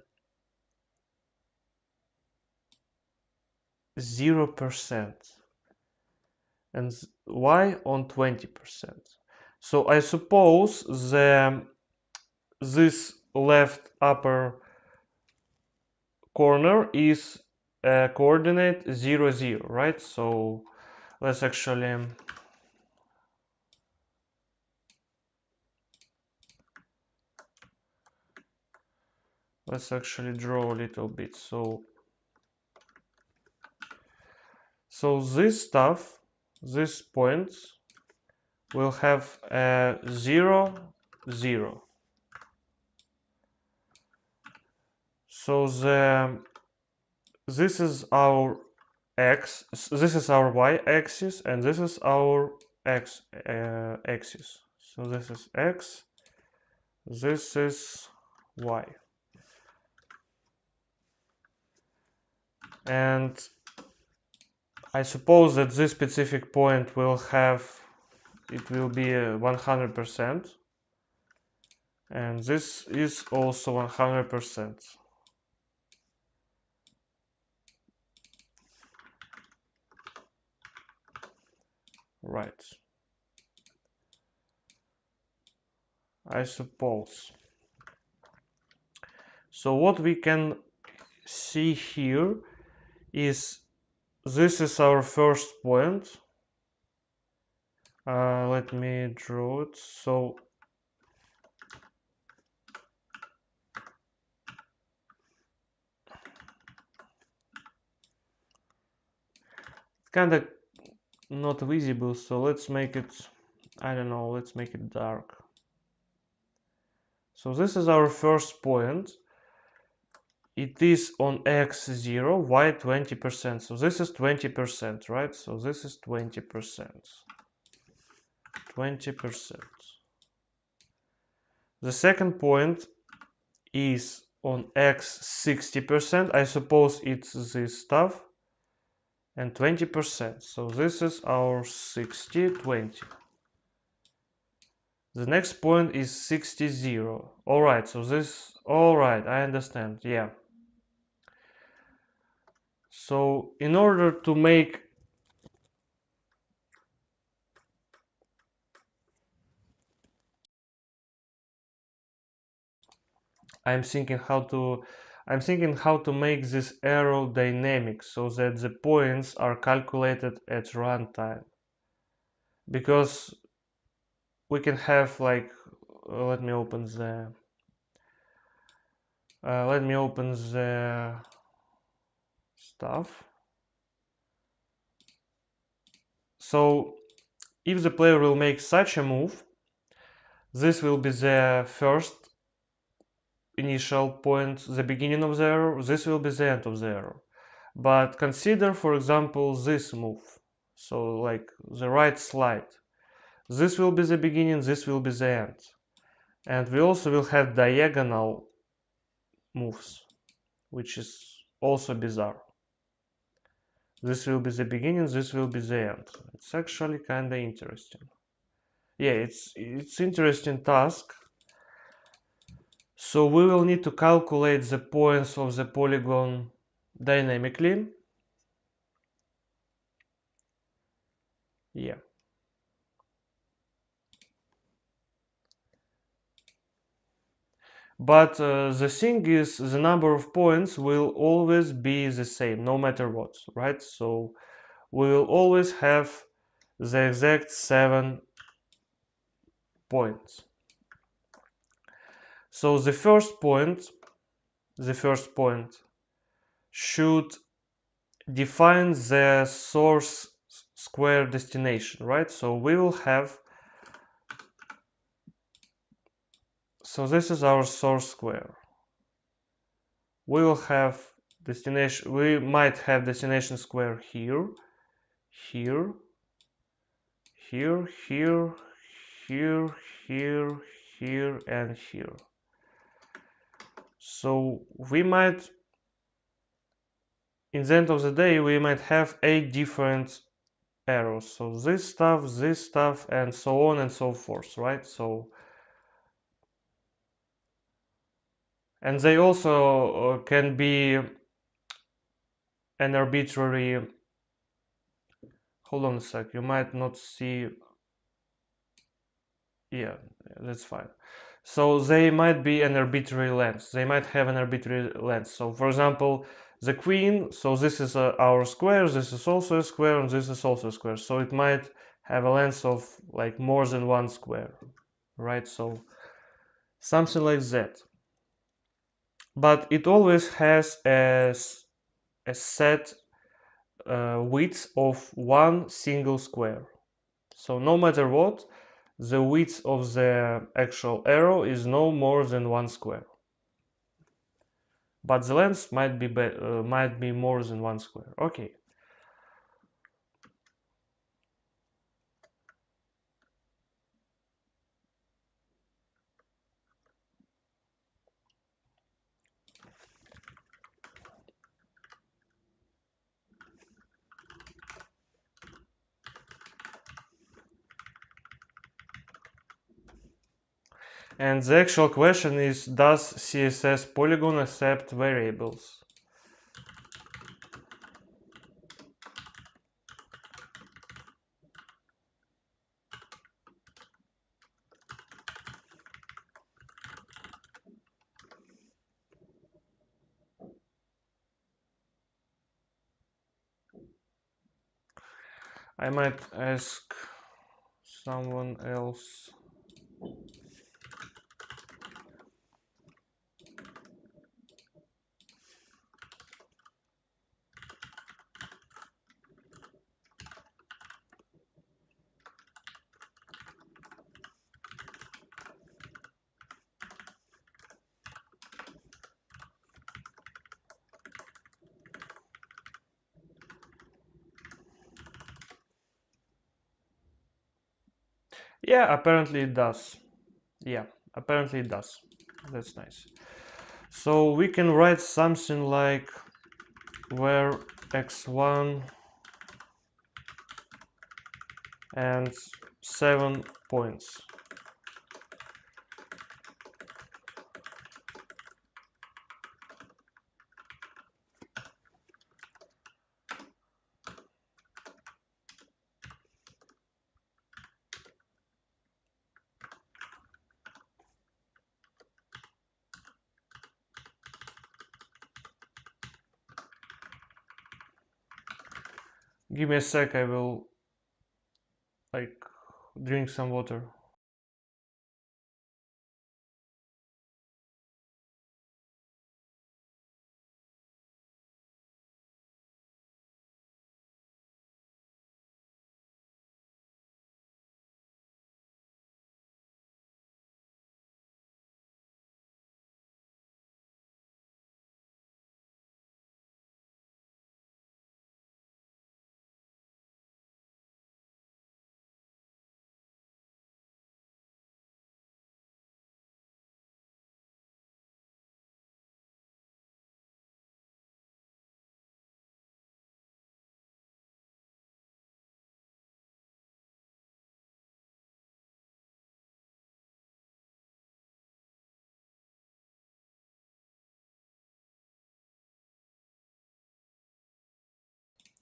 0% and y on 20%. So I suppose this left upper corner is coordinate 0, 0, right? So let's actually draw a little bit. So this stuff, these points will have 0, 0. So this is our x, this is our y-axis, and this is our x axis. So this is x, this is y. And I suppose that this specific point will be 100%. And this is also 100%. Right. I suppose. So what we can see here is this is our first point. Let me draw it. So it's kind of not visible, so let's make it, I don't know, let's make it dark. So this is our first point. It is on x0, y 20%. So this is 20%, right? So this is 20%. 20%. The second point is on x 60%. I suppose it's this stuff. And 20%. So this is our 60, 20. The next point is 60, 0. Alright, so this, alright, I understand, yeah. So in order to make I'm thinking how to make this arrow dynamic so that the points are calculated at runtime. Because we can have like let me open the stuff. So if the player will make such a move, this will be the first initial point, the beginning of the arrow. This will be the end of the arrow. But consider, for example, this move. So like the right slide. This will be the beginning, this will be the end. And we also will have diagonal moves, which is also bizarre. This will be the beginning, this will be the end. It's actually kind of interesting. Yeah, it's interesting task. So we will need to calculate the points of the polygon dynamically. Yeah. But the thing is, the number of points will always be the same, no matter what, right? So we will always have the exact 7 points. So the first point should defines the source square destination, right? So we will have, so this is our source square. We will have destination, we might have destination square here, here, here, here, here, here, here, and here. So we might, in the end of the day, we might have 8 different arrows. So this stuff, and so on and so forth, right? So, and they also can be an arbitrary, hold on a sec, you might not see, yeah, that's fine. So they might be an arbitrary length. They might have an arbitrary length. So for example, the queen, so this is our square, this is also a square, and this is also a square. So it might have a length of like more than one square, right? So something like that. But it always has a set width of one single square. So no matter what, the width of the actual arrow is no more than one square. But the length might be more than one square. Okay. And the actual question is, does CSS polygon accept variables? I might ask someone else. Yeah, apparently it does. Yeah, apparently it does. That's nice. So we can write something like where x1 and 7 points. Give me a sec, I will like drink some water.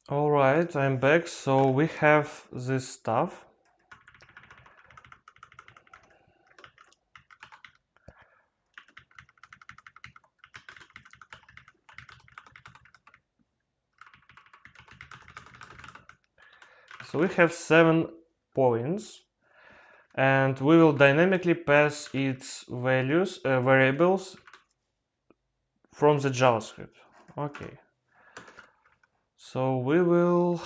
Alright, I'm back. So we have this stuff. So we have 7 points, and we will dynamically pass its values, variables from the JavaScript. Okay. So we will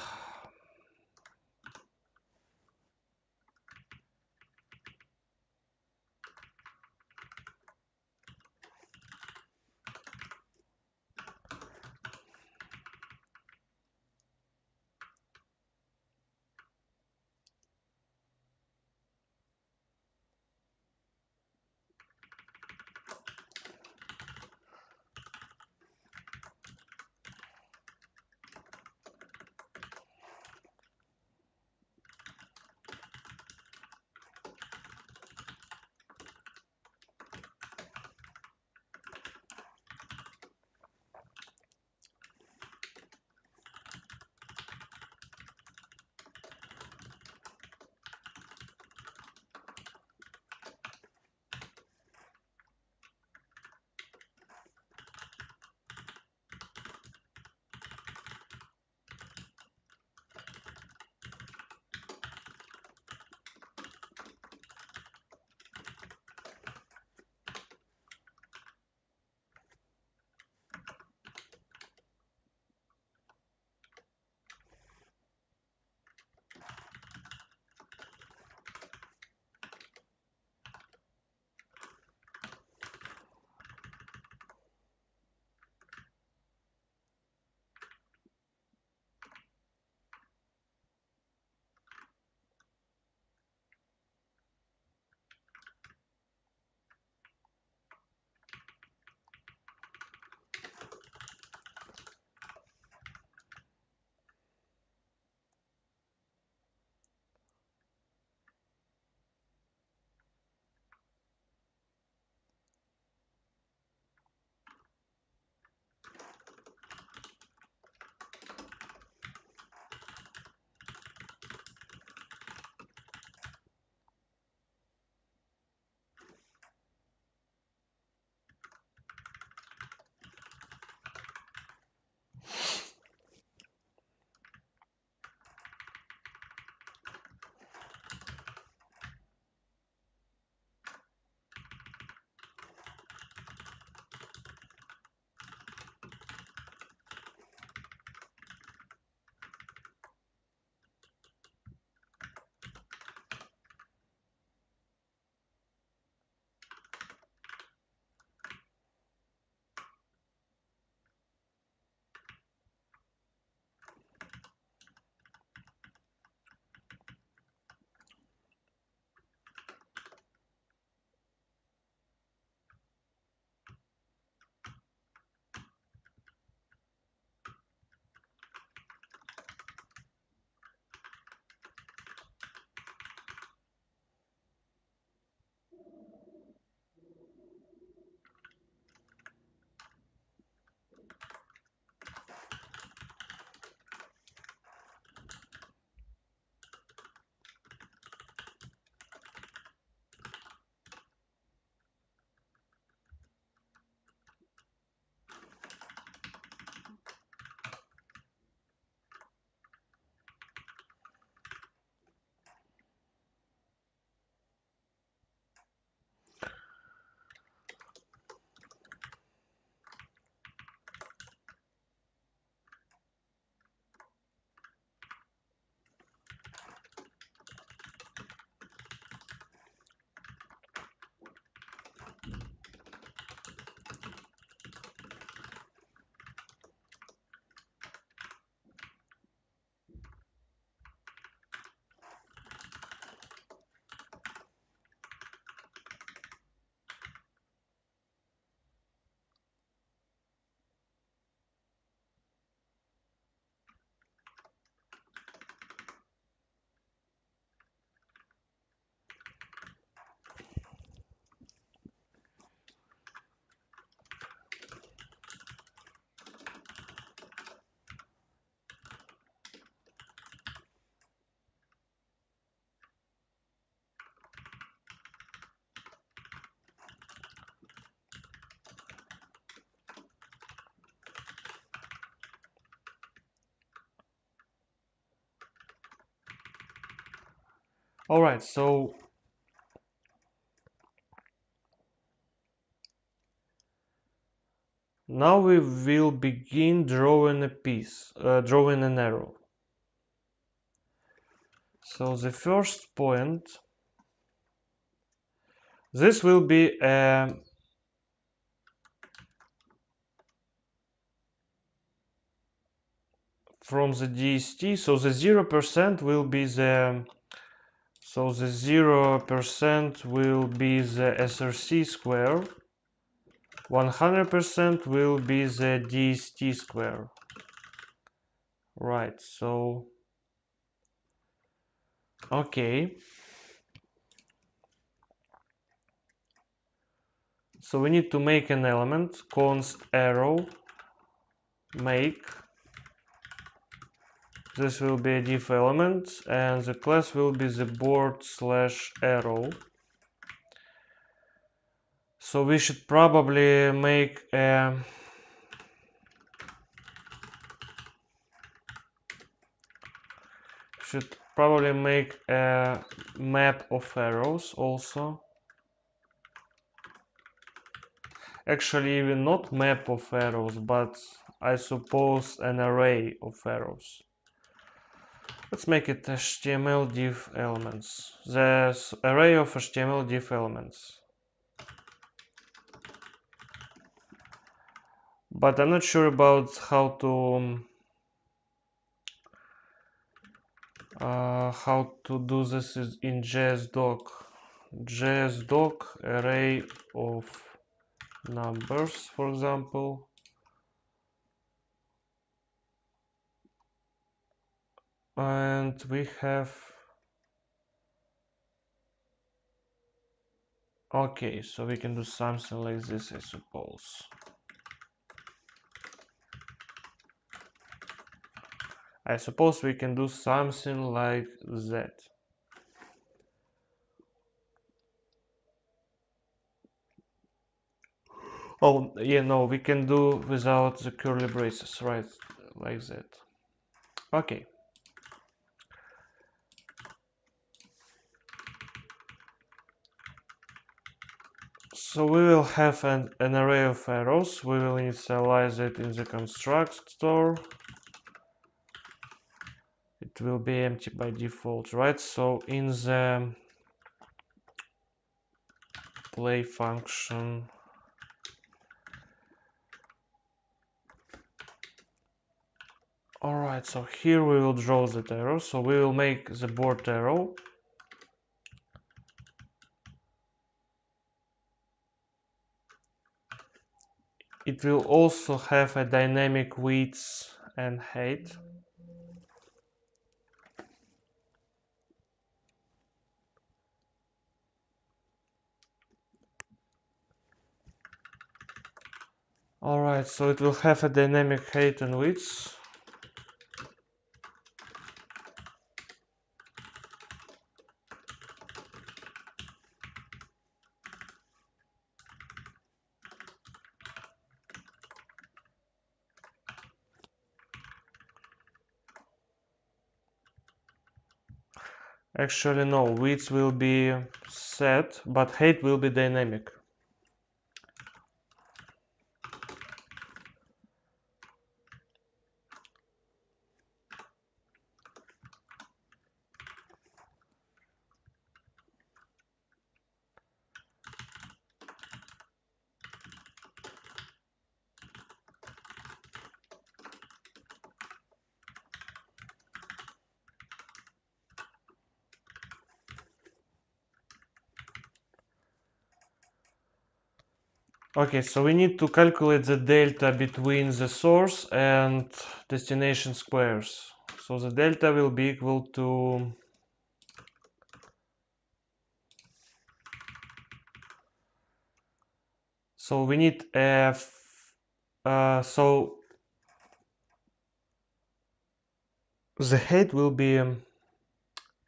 all right. So Now we will begin drawing a piece, drawing an arrow. So the first point, this will be from the DST, so the 0% will be the 0% will be the SRC square, 100% will be the DST square. Right, so okay. So we need to make an element, const arrow make. This will be a div element, and the class will be the board/arrow. So we should probably make a map of arrows also. Actually, even not map of arrows, but I suppose an array of arrows. Let's make it HTML div elements. The array of HTML div elements. But I'm not sure about how to do this in JSDoc. JSDoc array of numbers, for example. And we have, okay, so we can do something like this, I suppose. I suppose we can do something like that. Oh, yeah, no, we can do without the curly braces, right? Like that. Okay. So we will have an array of arrows. We will initialize it in the constructor. It will be empty by default, right? So in the play function, alright, so here we will draw that arrow. So we will make the board arrow. It will also have a dynamic width and height. Alright, so it will have a dynamic height and width. Actually, no, width will be set, but height will be dynamic. Okay, so we need to calculate the delta between the source and destination squares. So the delta will be equal to so we need so the height will be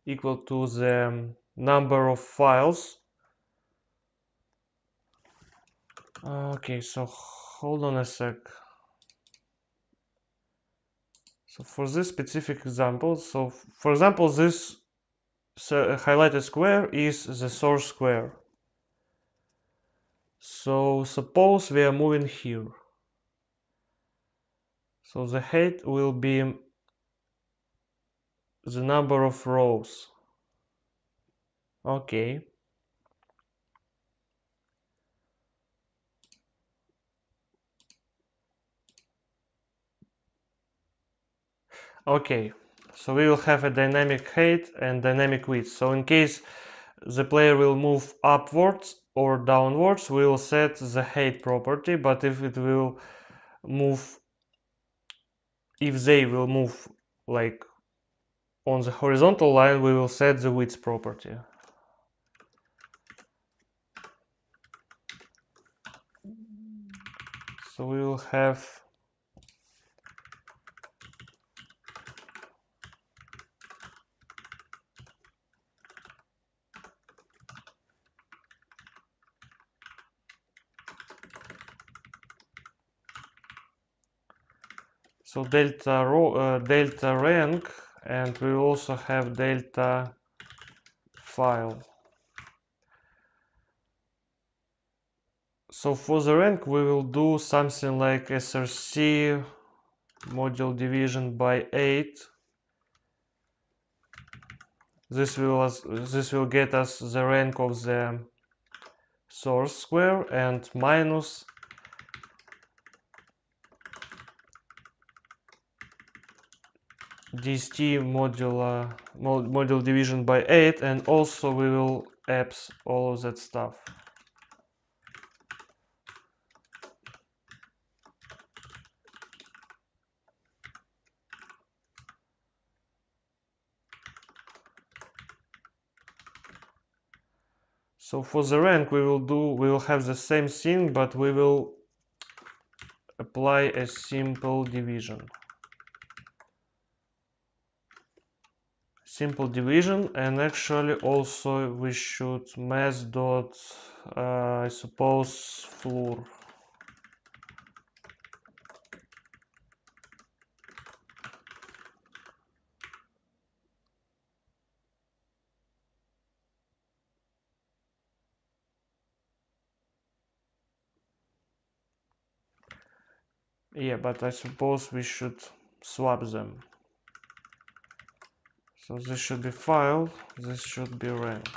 equal to the number of files. Okay, so hold on a sec. So for this specific example, so for example, this highlighted square is the source square. So suppose we are moving here. So the height will be the number of rows. Okay. Okay. So we will have a dynamic height and dynamic width. So in case the player will move upwards or downwards, we will set the height property, but if they will move like on the horizontal line, we will set the width property. So we will have delta rank, and we also have delta file. So for the rank we will do something like src module division by 8. This will get us the rank of the source square, and minus dst module division by 8, and also we will abs all of that stuff. So for the rank we will have the same thing, but we will apply a simple division. And actually also we should mass dot I suppose floor. Yeah, but I suppose we should swap them. So this should be file, this should be rank.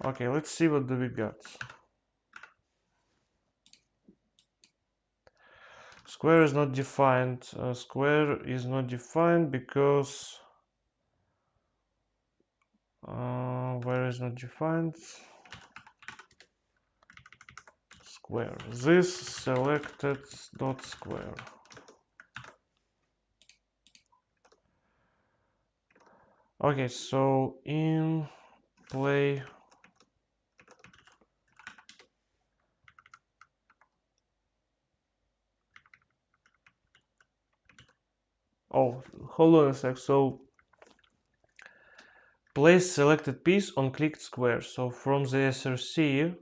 Okay, let's see what do we got. Square is not defined. Square is not defined because where is not defined? Square. This selected dot square. Okay, so in play oh, hold on a sec. So place selected piece on clicked square. So from the src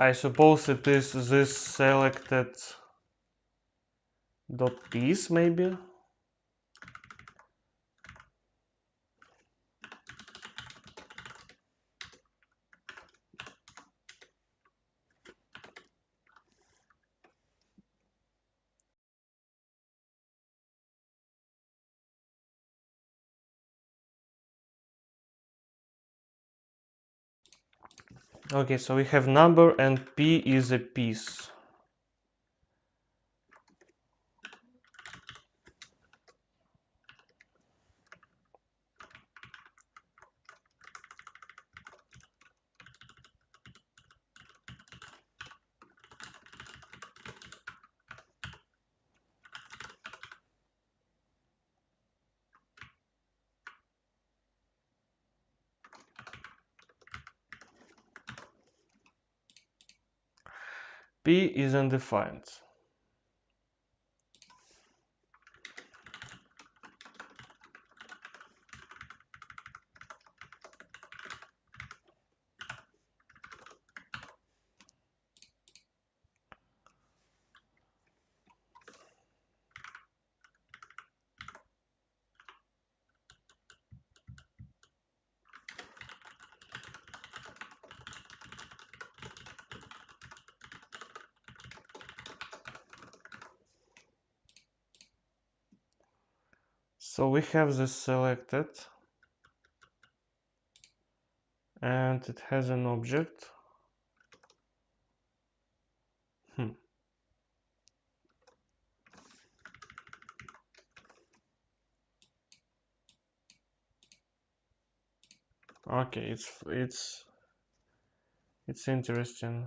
I suppose it is this selected dot piece maybe. Okay, so we have number and p is a piece. P is undefined. So we have this selected, and it has an object. Okay, it's interesting.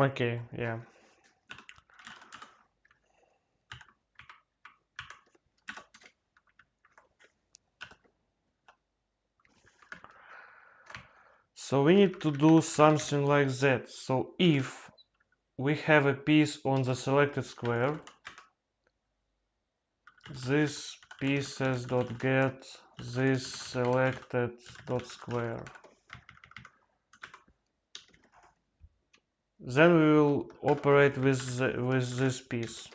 Okay, yeah. So we need to do something like that. So if we have a piece on the selected square, this pieces.get this selected dot square. Then we will operate with this piece.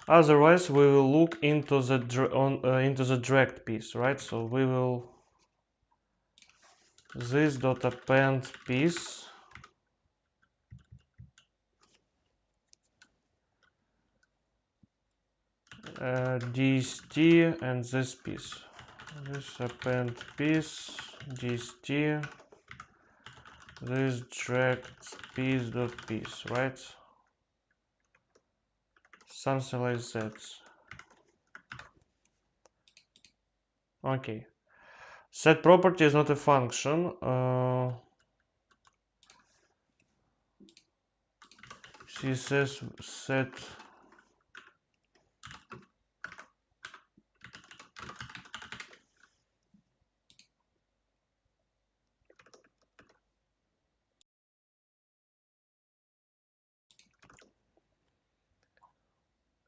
Otherwise, we will look into the into the dragged piece, right? So we will this dot append piece dst and this piece. This append piece dst this dragged piece dot piece, right? Something like that. Okay. Set property is not a function. CSS set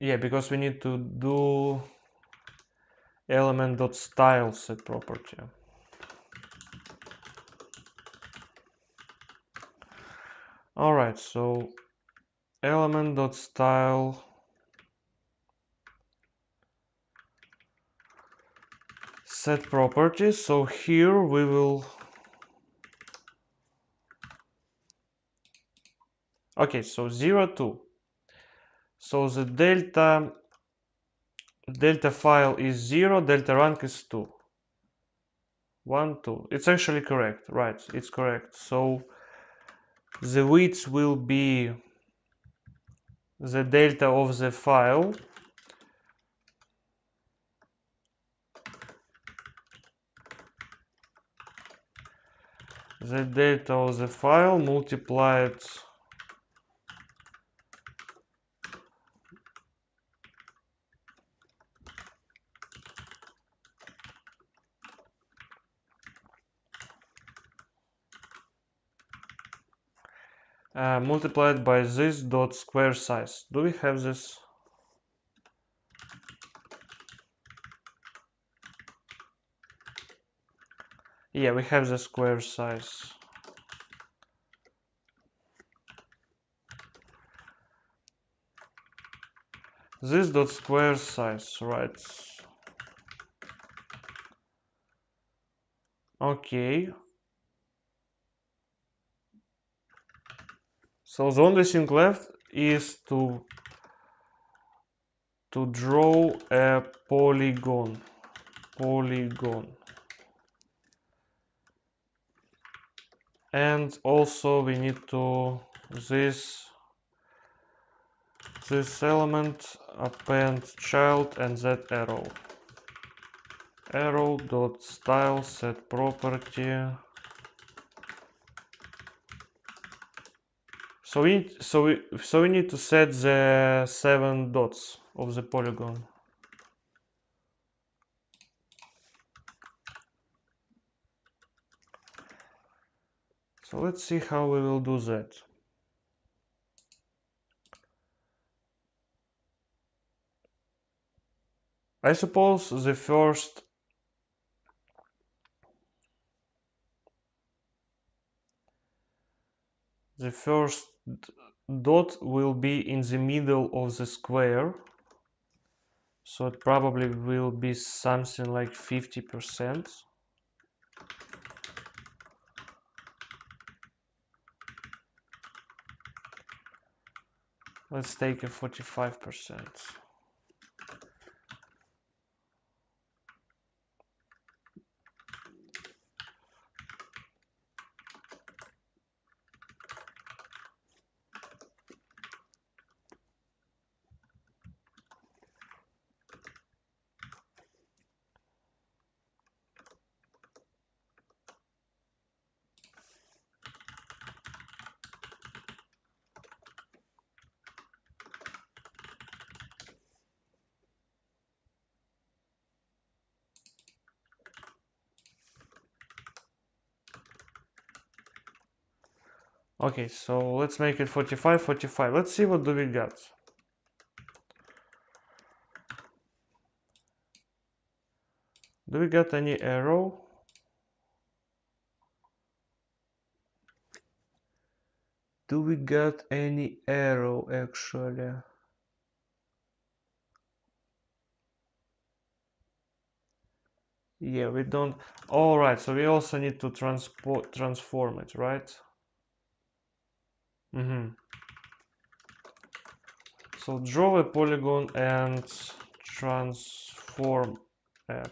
yeah, because we need to do element.style set property. All right, so element.style set property. So here we will okay, so 0 2. So the delta file is 0, delta rank is 2. 1 2. It's actually correct, right? It's correct. So the width will be the delta of the file multiplied multiplied by this dot square size. Do we have this? Yeah, we have the square size. This dot square size, right? Okay. So the only thing left is to draw a polygon. And also we need to this element append child and that arrow dot style set property. So we need to set the 7 dots of the polygon. So let's see how we will do that. I suppose the first dot will be in the middle of the square, so it probably will be something like 50%. Let's take a 45%. Okay, so let's make it 45, 45. Let's see what do we got. Do we got any arrow? Do we got any arrow actually? Yeah, we don't. All right, so we also need to transform it, right? So draw a polygon and transform a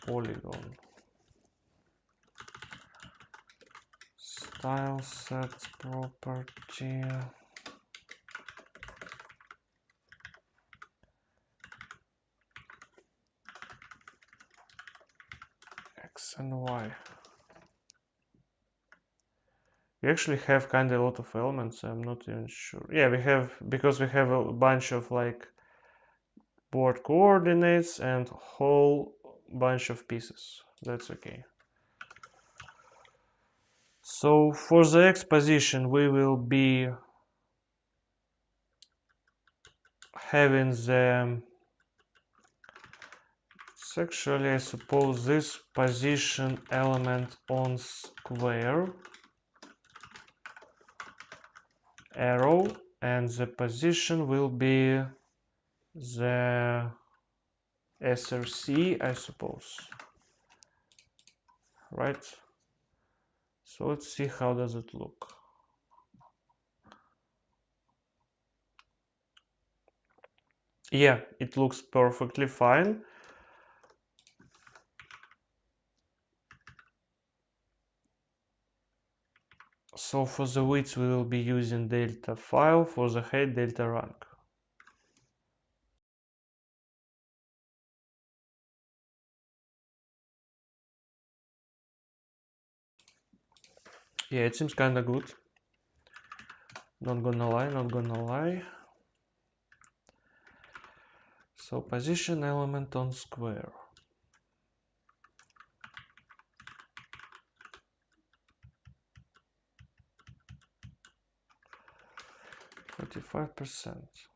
polygon. Style set property. X and Y. We actually have kind of a lot of elements. I'm not even sure. Yeah, we have, because we have a bunch of like board coordinates and whole bunch of pieces. That's okay. So for the X position, we will be having the, it's actually, I suppose, this position element on square arrow, and the position will be the SRC, I suppose, right? So let's see how does it look. Yeah, it looks perfectly fine. So for the width we will be using delta file, for the height delta rank. Yeah, it seems kinda good. Not gonna lie, not gonna lie. So position element on square. %.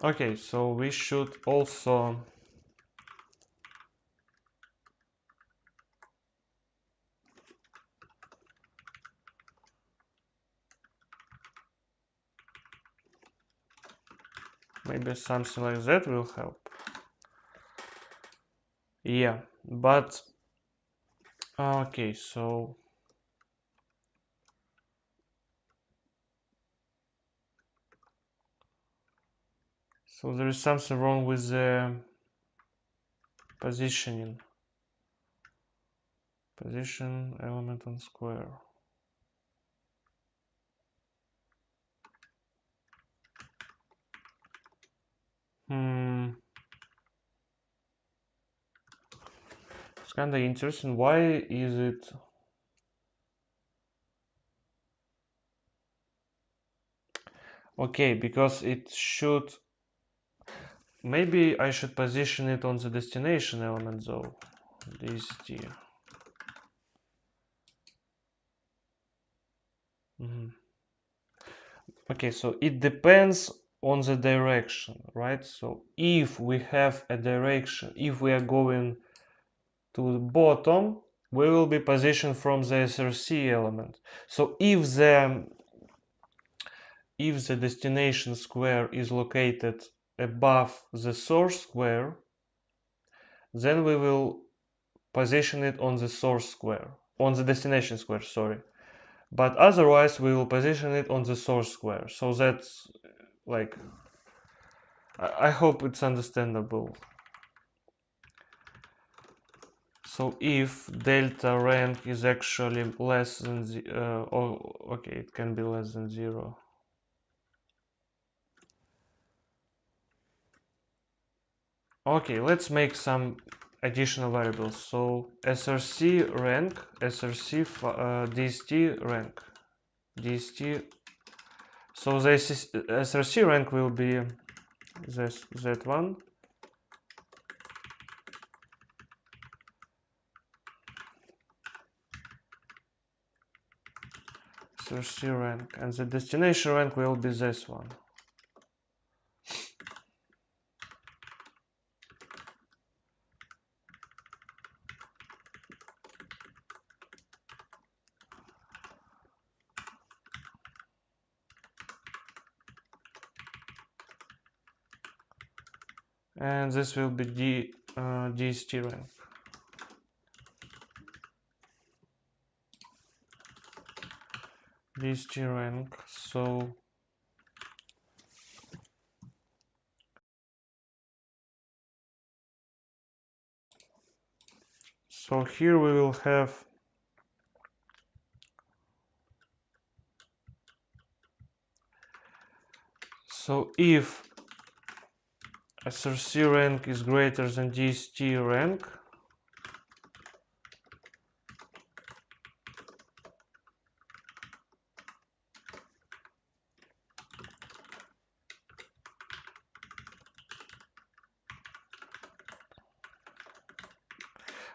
Okay, so we should also maybe something like that will help. Yeah, but okay, so there is something wrong with the positioning. Position element on square. It's kind of interesting. Why is it? Okay, because it should. maybe I should position it on the destination element though. DST. Okay, so it depends on the direction, right? So if we have a direction, if we are going to the bottom, we will be positioned from the SRC element. So if the destination square is located above the source square, then we will position it on the source square, on the destination square, sorry. But otherwise we will position it on the source square. So that's like, I hope it's understandable. So if delta rank is actually less than okay, it can be less than 0. Okay, let's make some additional variables. So src rank, src dst rank, dst. So the src rank will be this z1. src rank, and the destination rank will be this one. And this will be dst rank. Dst rank. So here we will have if src rank is greater than dst rank,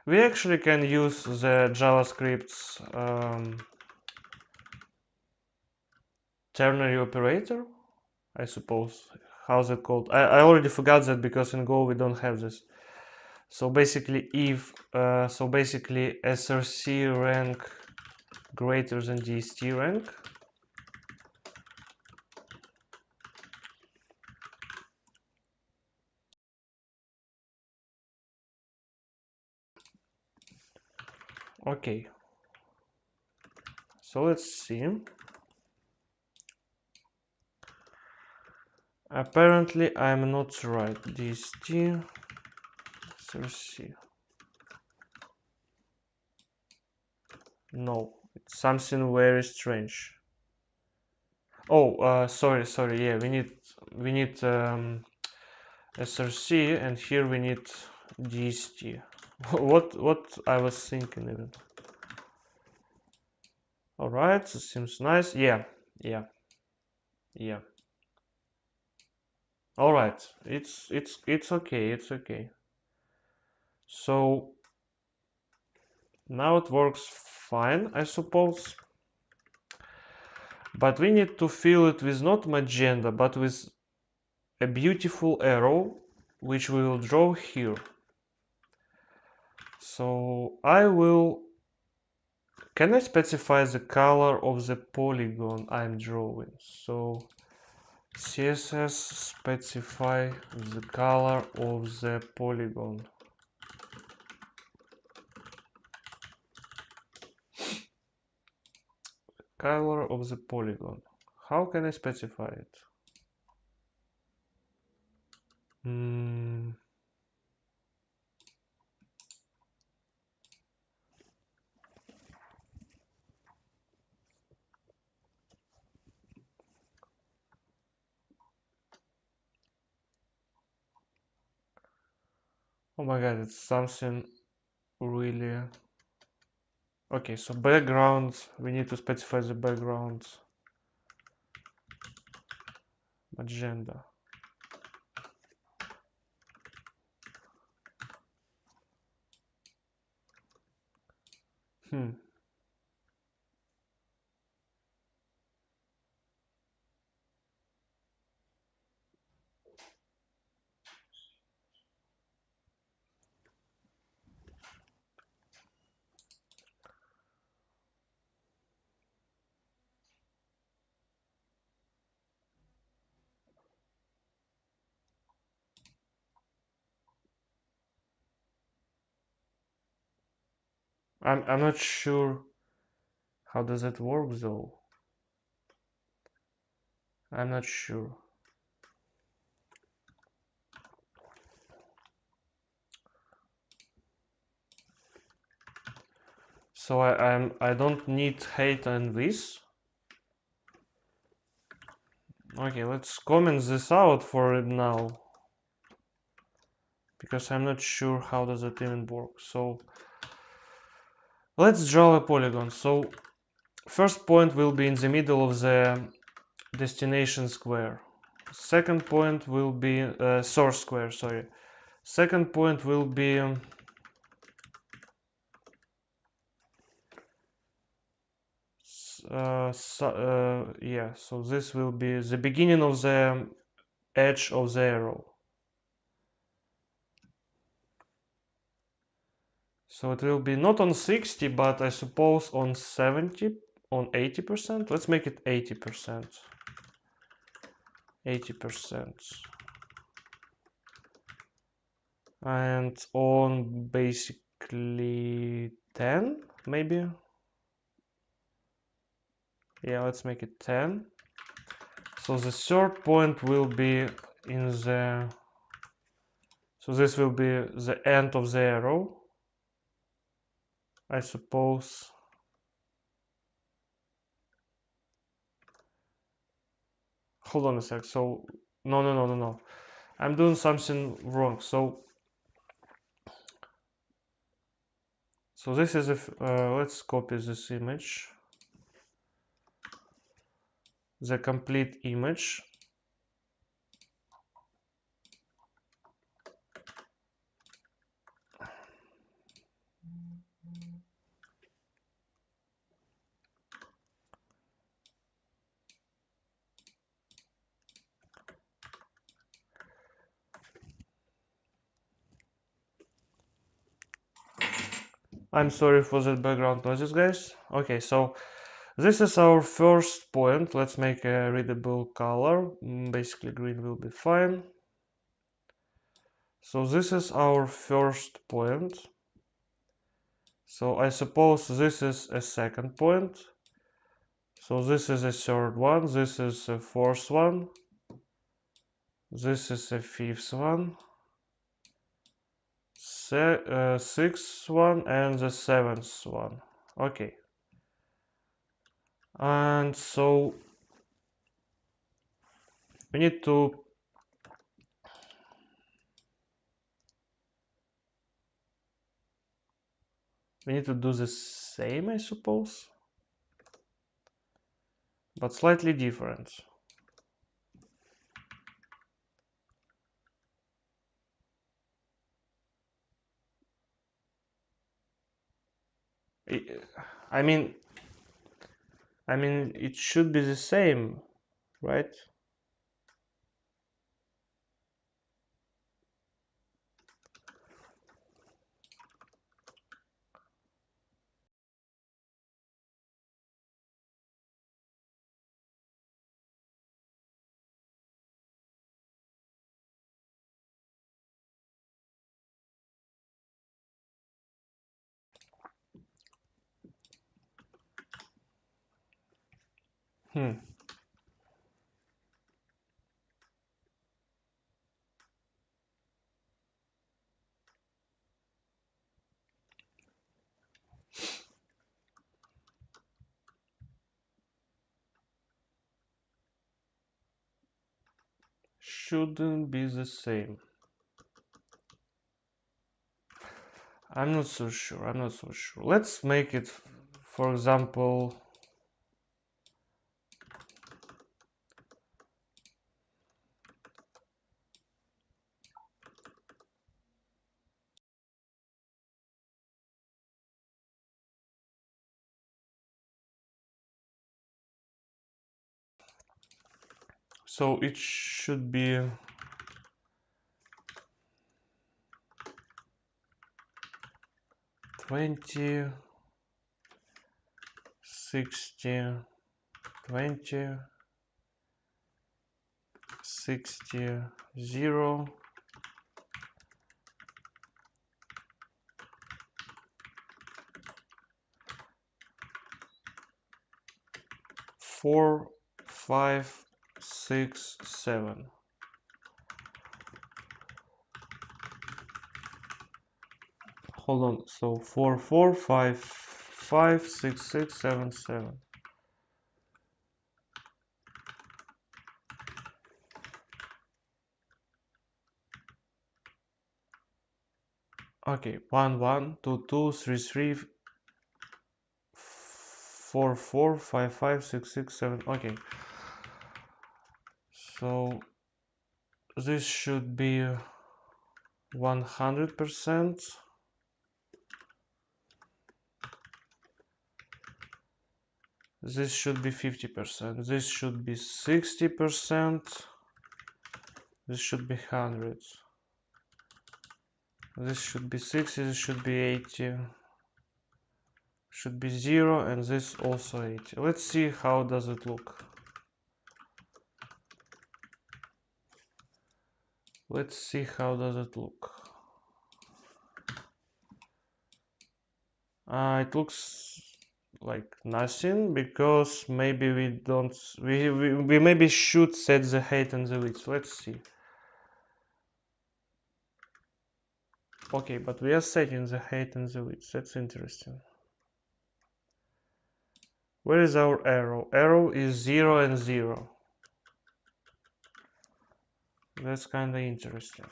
we actually can use the JavaScript's ternary operator, I suppose. How's it called? I already forgot that because in Go we don't have this. So basically, if src rank greater than dst rank, okay. So let's see. Apparently I'm not right. dst src. No, it's something very strange. Oh, sorry. Yeah, we need src, and here we need dst. what I was thinking even. All right, this seems nice. Yeah. All right, it's okay. It's okay. So now it works fine, I suppose. But we need to fill it with not magenta, but with a beautiful arrow, which we will draw here. So can I specify the color of the polygon I'm drawing? So CSS specify the color of the polygon. Color of the polygon. How can I specify it? Oh my god, it's something really... Okay, so background, we need to specify the background. Magenta. Hmm. I'm not sure how does that work though. I'm not sure. So I don't need hate on this. Okay, let's comment this out for it now, because I'm not sure how does it even work. So let's draw a polygon. So first point will be in the middle of the destination square. Second point will be source square, sorry. Second point will be yeah, so this will be the beginning of the edge of the arrow. So it will be not on 60, but I suppose on 70, on 80%. Let's make it 80%. 80%. And on basically 10, maybe. Yeah, let's make it 10. So the third point will be in the... So this will be the end of the arrow, I suppose. Hold on a sec. So no. I'm doing something wrong. So this is if let's copy this image, the complete image. I'm sorry for the background noises, guys. Okay, so this is our first point. Let's make a readable color. Basically green will be fine. So this is our first point. So I suppose this is a second point. So this is a third one, this is a fourth one, this is a fifth one, sixth one, and the seventh one. Okay. And so we need to do the same, I suppose, but slightly different. I mean, it should be the same, right? Hmm. Shouldn't be the same. I'm not so sure. Let's make it, for example, So it should be 20, 60, 20, 60, 0, 4, 5, 6, 7. Hold on, so 4, 4, 5, 5, 6, 6, 7, 7. Okay, 1, 1, 2, 2, 3, 3, 4, 4, 5, 5, 6, 6, 7. Okay. So this should be 100%. This should be 50%. This should be 60%. This should be 100. This should be 60. This should be 80. Should be 0, and this also 80. Let's see how does it look. Let's see how does it look. It looks like nothing, because maybe we don't we maybe should set the height and the width. Let's see. Okay, but we are setting the height and the width. That's interesting. Where is our arrow? Arrow is 0 and 0. That's kind of interesting.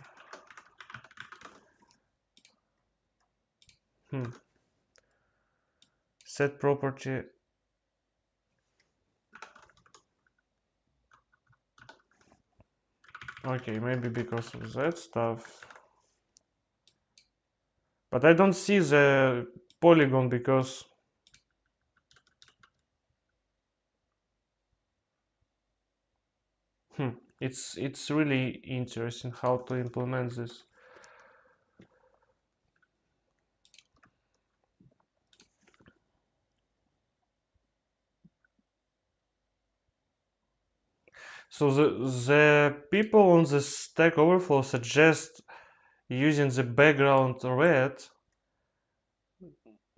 Set property. Okay, maybe because of that stuff. But I don't see the polygon because it's really interesting how to implement this. So the people on the Stack Overflow suggest using the background red.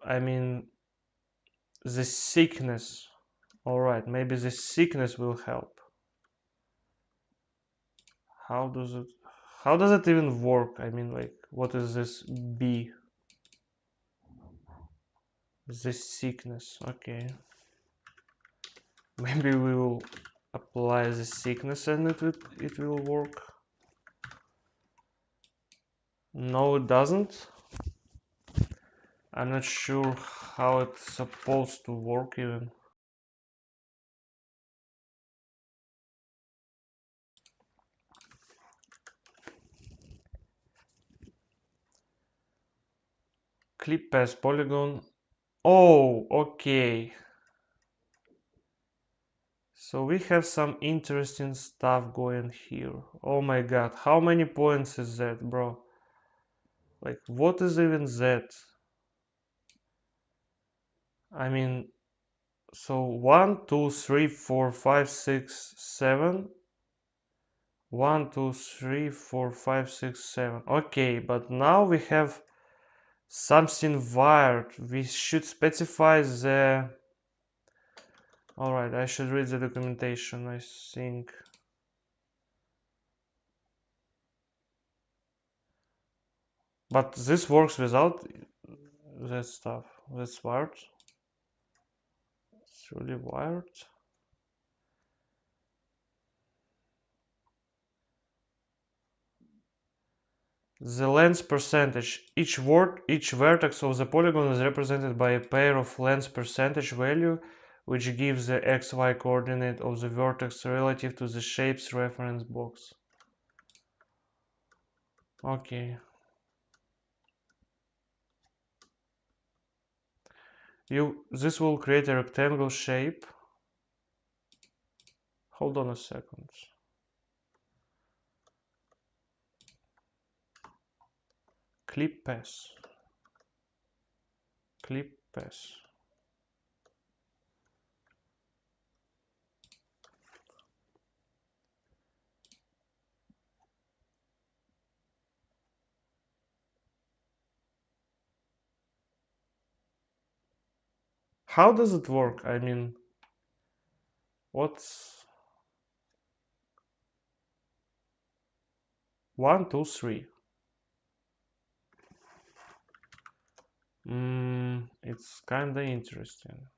I mean the thickness. All right, maybe the thickness will help. How does it even work? I mean, like, what is this B? The thickness. Okay. Maybe we will apply the thickness and it will work. No, it doesn't. I'm not sure how it's supposed to work even. Clip past polygon. Oh, okay. So we have some interesting stuff going here. Oh my god, how many points is that, bro? Like, what is even that? I mean, so 1, 2, 3, 4, 5, 6, 7. 1, 2, 3, 4, 5, 6, 7. Okay, but now we have something wired. We should specify the... Alright, I should read the documentation, I think. But this works without that stuff. That's wired. It's really wired. The length percentage. Each vertex of the polygon is represented by a pair of length percentage value, which gives the xy coordinate of the vertex relative to the shape's reference box. Okay. This will create a rectangle shape. Hold on a second. Clip pass. Clip pass. How does it work? I mean, what's 1, 2, 3? It's kinda interesting.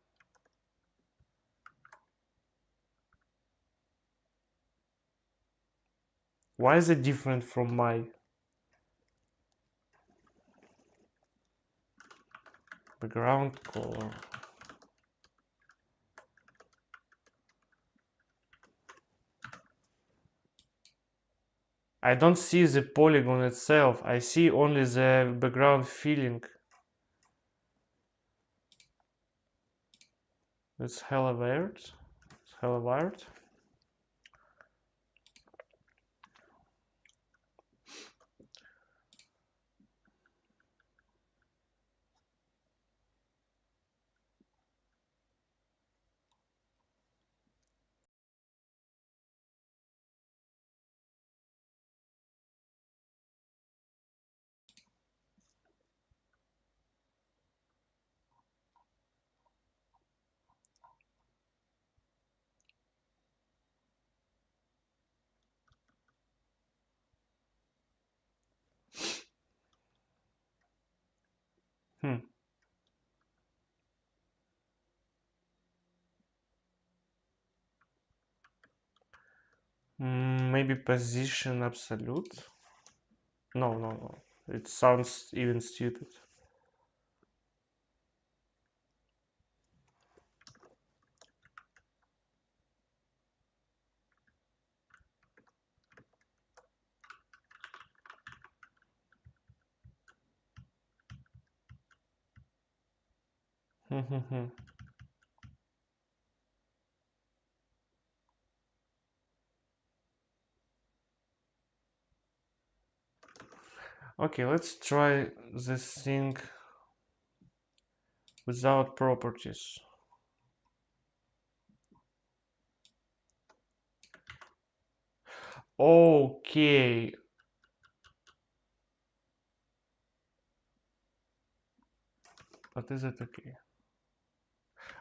Why is it different from my background color? I don't see the polygon itself. I see only the background filling. It's hella weird. It's hella weird. Hmm. Maybe position absolute? No, no, no. It sounds even stupid. Okay, let's try this thing without properties. Okay. But is it okay?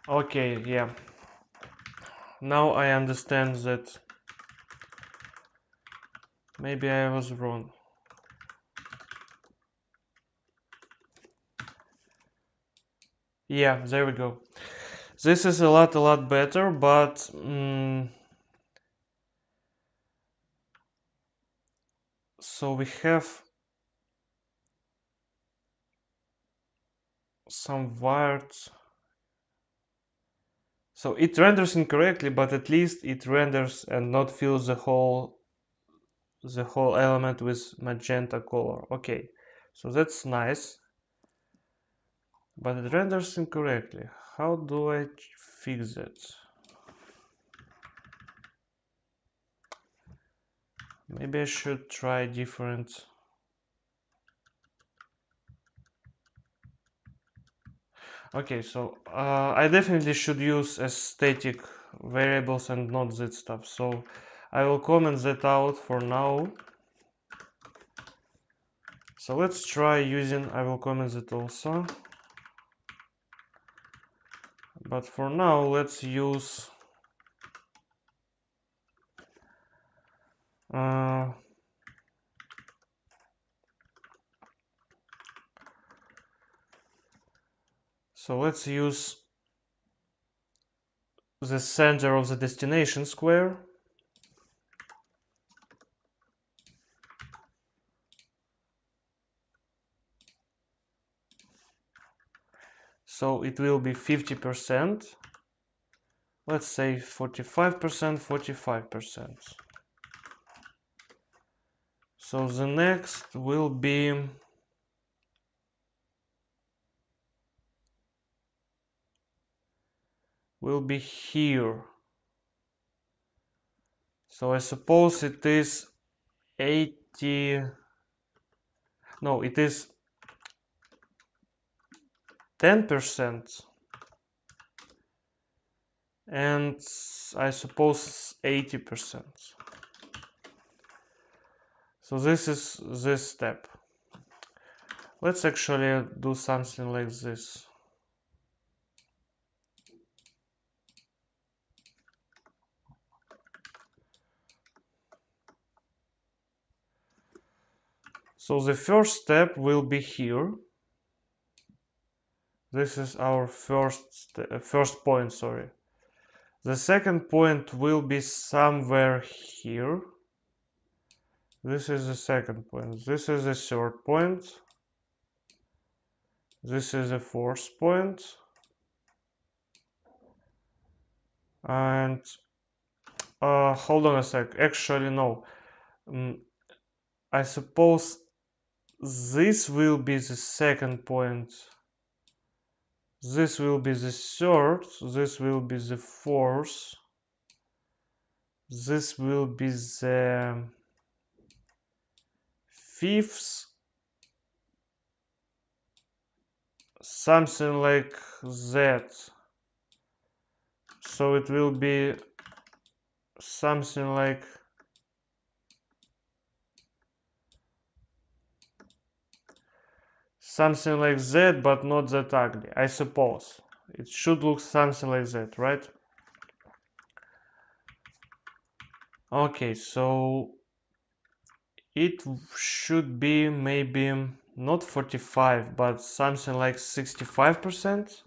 Okay, yeah. Now I understand that maybe I was wrong. Yeah, there we go. This is a lot better, but so we have some words. So it renders incorrectly, but at least it renders and not fills the whole element with magenta color. Okay, so that's nice, but it renders incorrectly. How do I fix that? Maybe I should try different. Okay, so I definitely should use static variables and not that stuff. So I will comment that out for now. So let's try using, I will comment that also. But for now, let's use so let's use the center of the destination square. So it will be 50%. Let's say 45%, 45%. So the next will be here. So I suppose it is 80. No, it is 10%, and I suppose 80%. So this is this step. Let's actually do something like this. So the first step will be here. This is our first point, sorry. The second point will be somewhere here. This is the second point. This is the third point. This is the fourth point. And hold on a sec. Actually, no. I suppose this will be the second point. This will be the third. This will be the fourth. This will be the fifth. Something like that. So it will be something like that, but not that ugly, I suppose. It should look something like that, right? Okay, so it should be maybe not 45, but something like 65%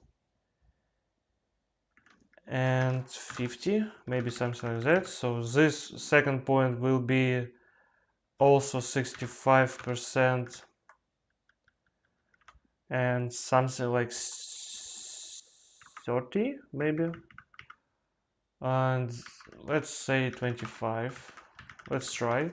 and 50, maybe something like that. So this second point will be also 65% and something like 30 maybe, and let's say 25. Let's try.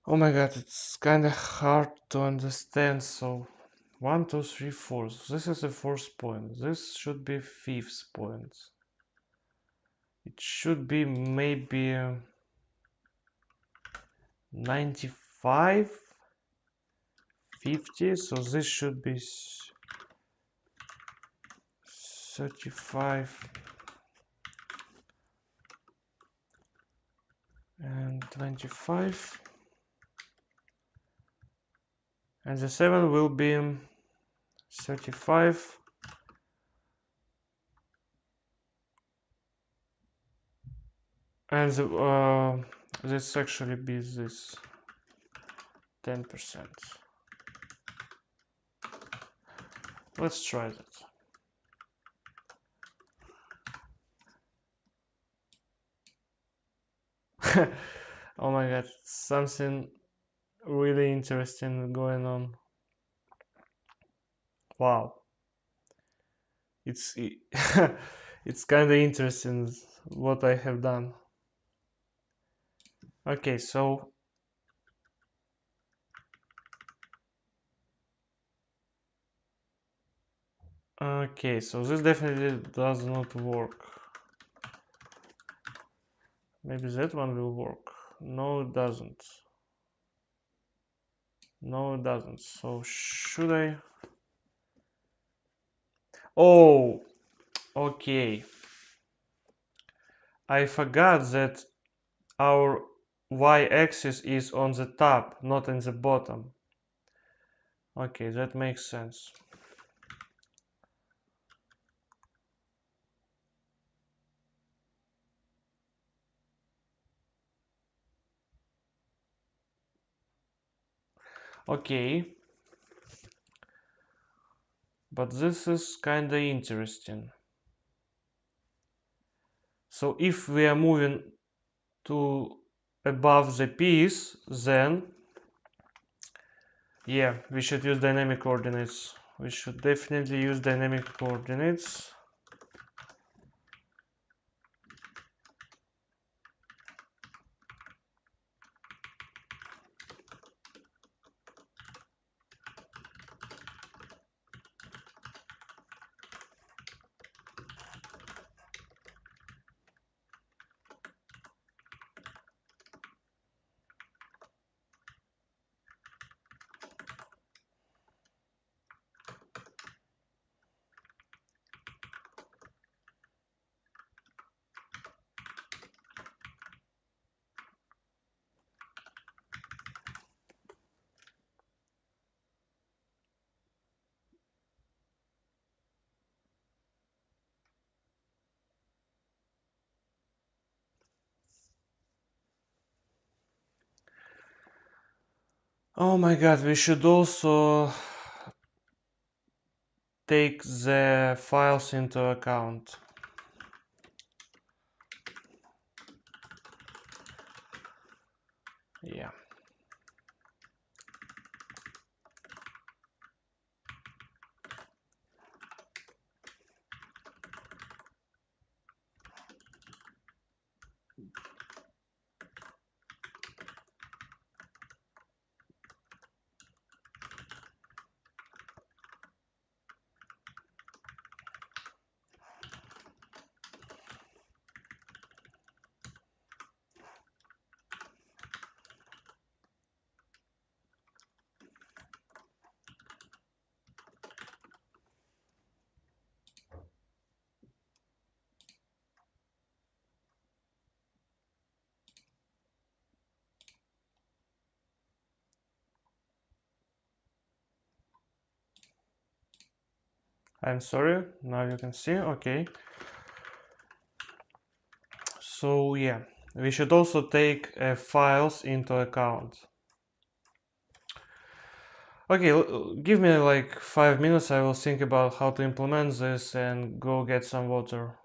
Oh my god, it's kind of hard to understand. So 1, 2, 3, 4. This is the fourth point. This should be fifth point. It should be maybe 95, 50. So this should be 35 and 25. And the 7 will be 35 and this actually be this 10%. Let's try that. Oh my god, something really interesting going on. Wow, it's it's kind of interesting what I have done. Okay, so this definitely does not work. Maybe that one will work. No, it doesn't. No, it doesn't. So should I? Oh, okay. I forgot that our y-axis is on the top, not in the bottom. Okay, that makes sense. Okay, but this is kinda interesting. So if we are moving to above the piece, then yeah, we should use dynamic coordinates. We should definitely use dynamic coordinates. Oh my god, we should also take the files into account. Yeah. I'm sorry, now you can see, okay. So yeah, we should also take files into account. Okay, give me like 5 minutes, I will think about how to implement this and go get some water.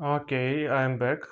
Okay, I'm back.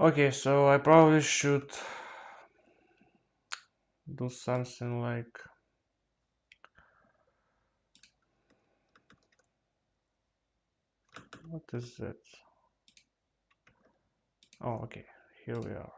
Okay, so I probably should do something like what is that? Oh, okay, here we are.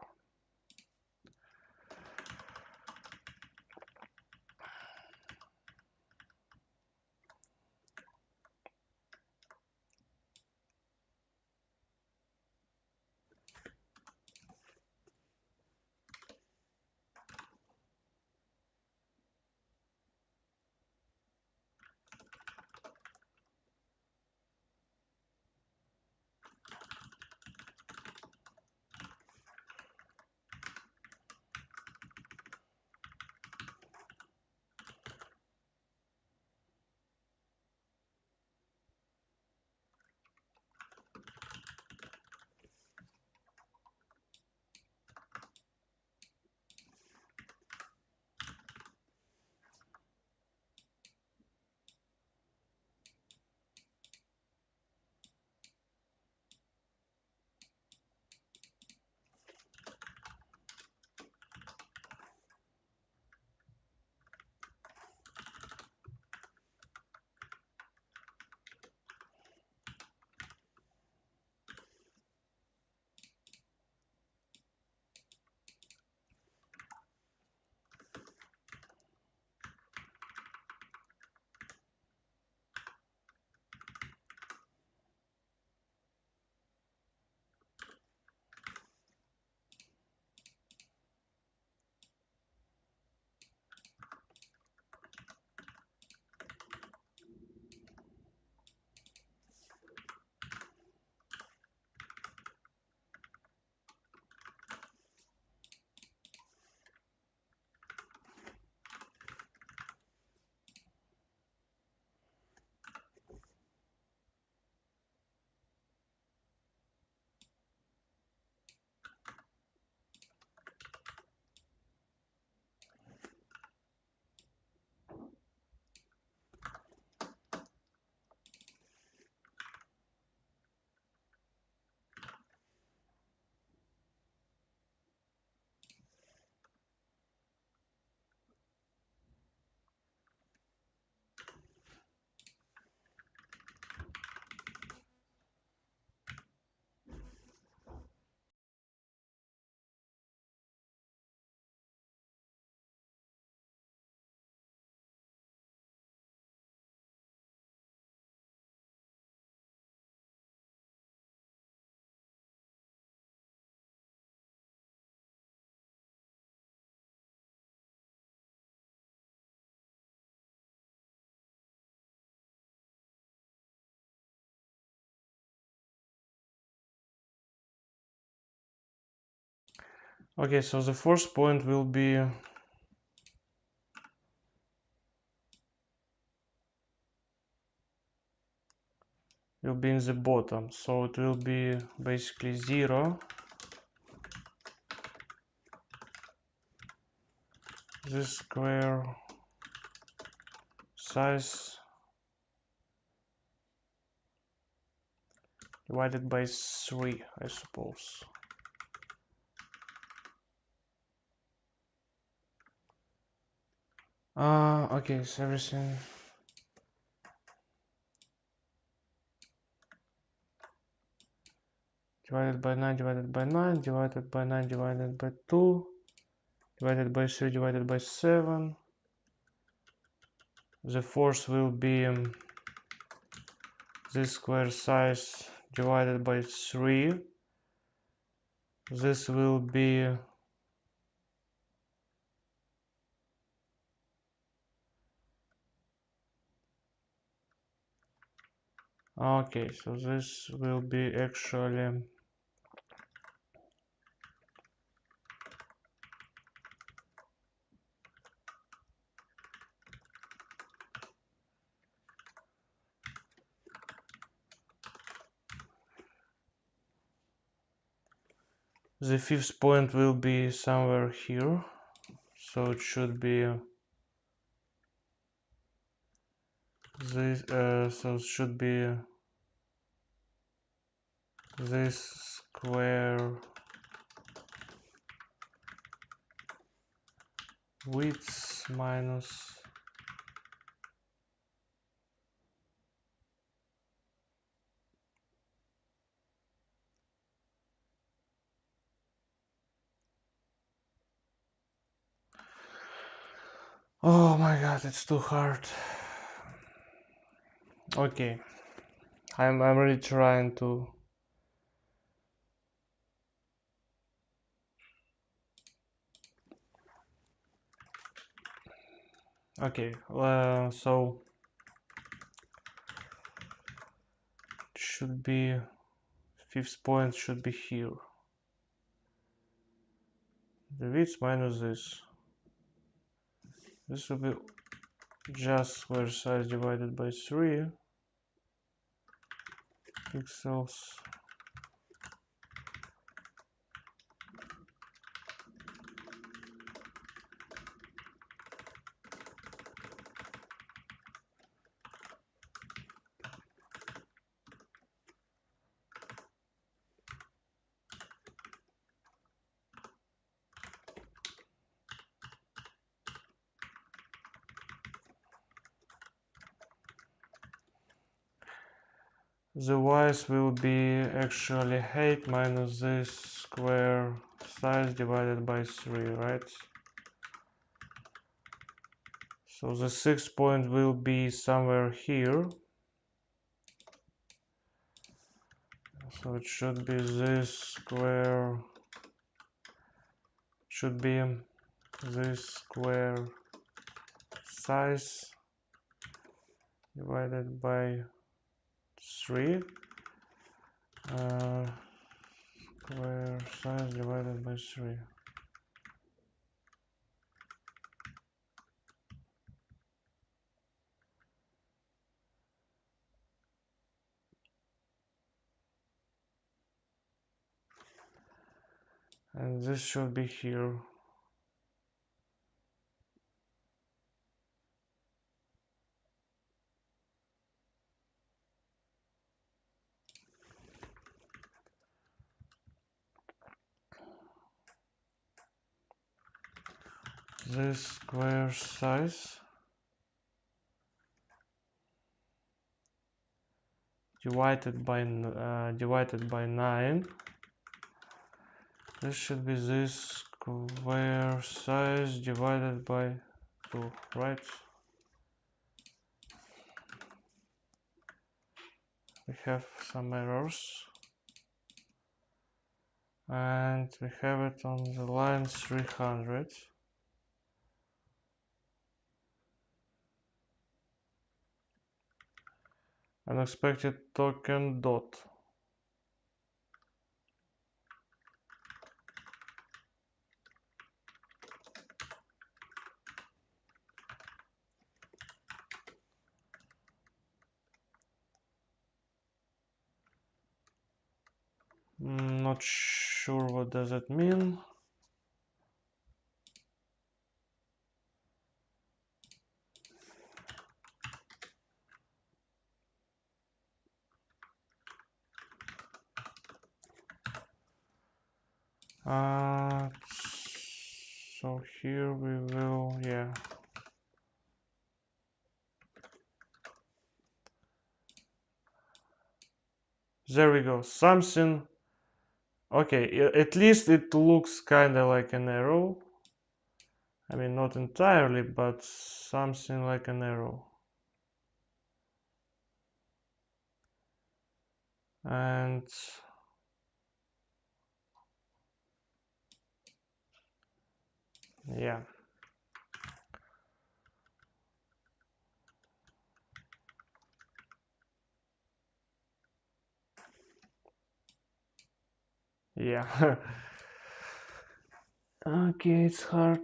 Okay, so the first point will be in the bottom, so it will be basically 0, this square size divided by 3, I suppose. Okay, so everything divided by 9 divided by 9 divided by 9 divided by 2 divided by 3 divided by 7. The force will be this square size divided by 3. This will be okay, so this will be actually the fifth point will be somewhere here, so it should be this, so it should be this square width minus oh my god, it's too hard. Okay, I'm really trying to. Okay, so should be fifth point should be here. The width minus this. This will be just square size divided by 3 pixels. The y's will be actually 8 minus this square size divided by 3, right? So the sixth point will be somewhere here. So it should be this square, should be this square size divided by 3. Square size divided by 3. And this should be here. This square size divided by 9. This should be this square size divided by 2, right? We have some errors. And we have it on the line 300. Unexpected token dot. Not sure what does it mean. So here we will, yeah. There we go, something. Okay, at least it looks kind of like an arrow. I mean, not entirely, but something like an arrow. And yeah. Yeah. Okay, it's hard.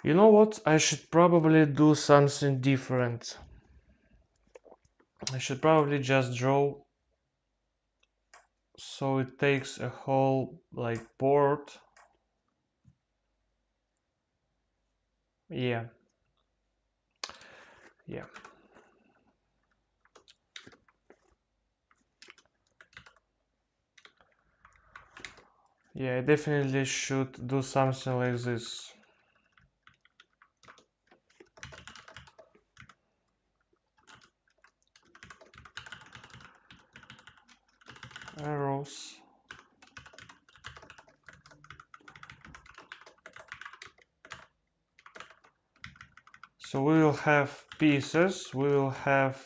You know what? I should probably do something different. I should probably just draw so it takes a whole like board. Yeah. Yeah. Yeah, I definitely should do something like this. Arrows. So we will have pieces, we will have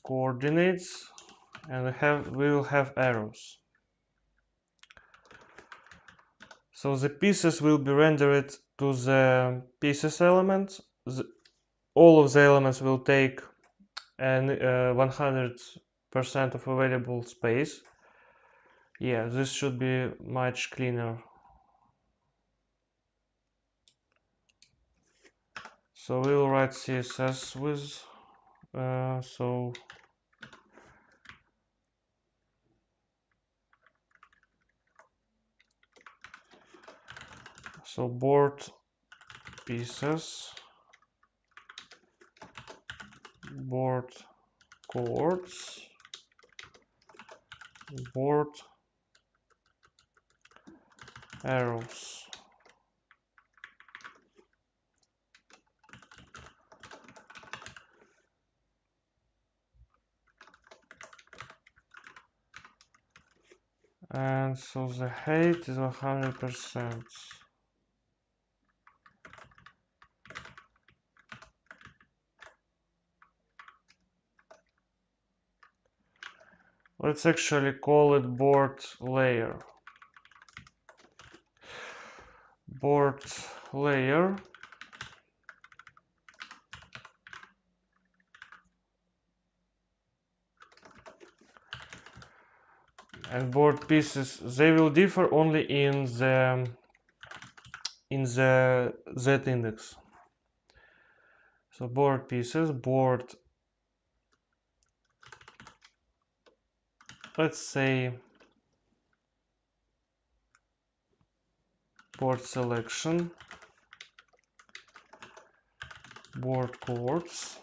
coordinates, and we will have arrows. So the pieces will be rendered to the pieces element. All of the elements will take an 100% of available space. Yeah, this should be much cleaner. So we will write CSS with so board pieces, board chords, board arrows. And so the height is 100%. Let's actually call it board layer. Board layer. And board pieces, they will differ only in the Z index. So board pieces, board, let's say board selection, board chords.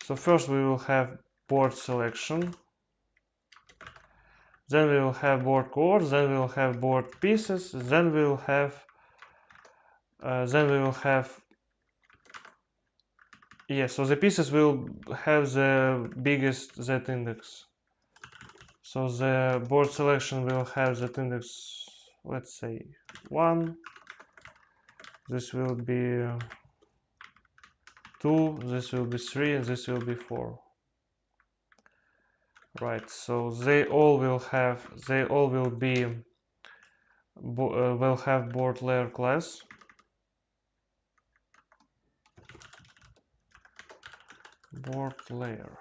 So first we will have board selection, then we will have board chords, then we will have board pieces, then we will have yeah, so the pieces will have the biggest Z index. So the board selection will have Z index, let's say 1. This will be 2, this will be 3, and this will be 4. Right, so they all will have board layer class. Board layer.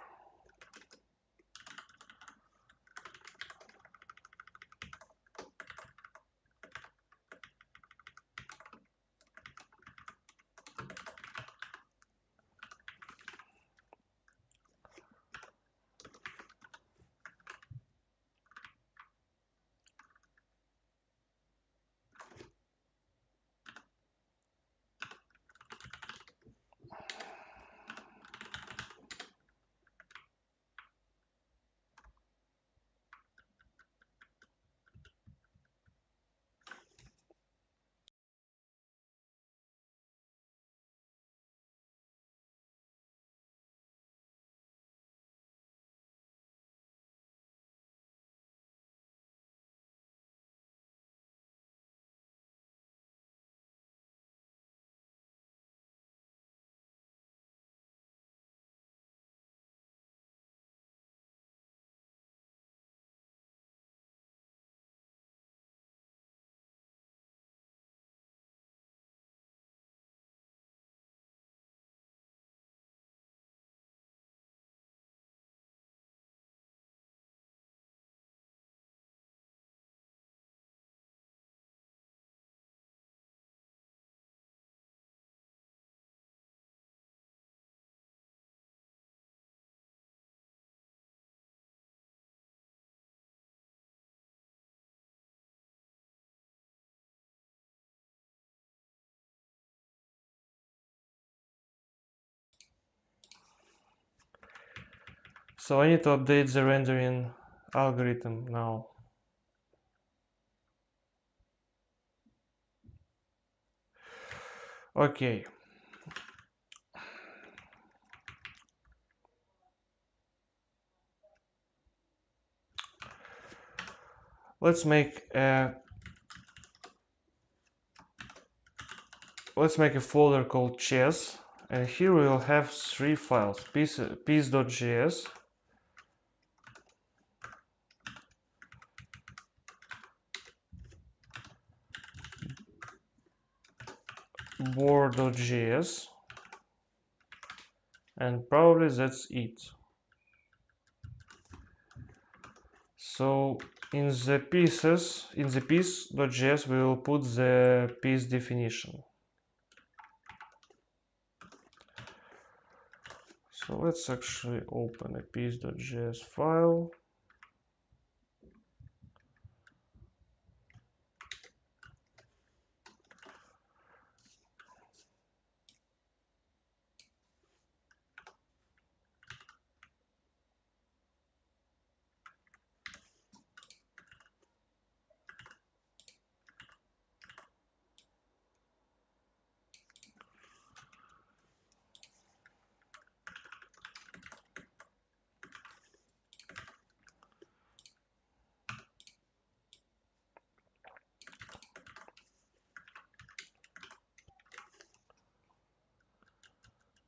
So I need to update the rendering algorithm now. Okay. Let's make a folder called chess, and here we will have 3 files: piece.js, board.js, and probably that's it. So in the piece.js we will put the piece definition. So let's actually open a piece.js file.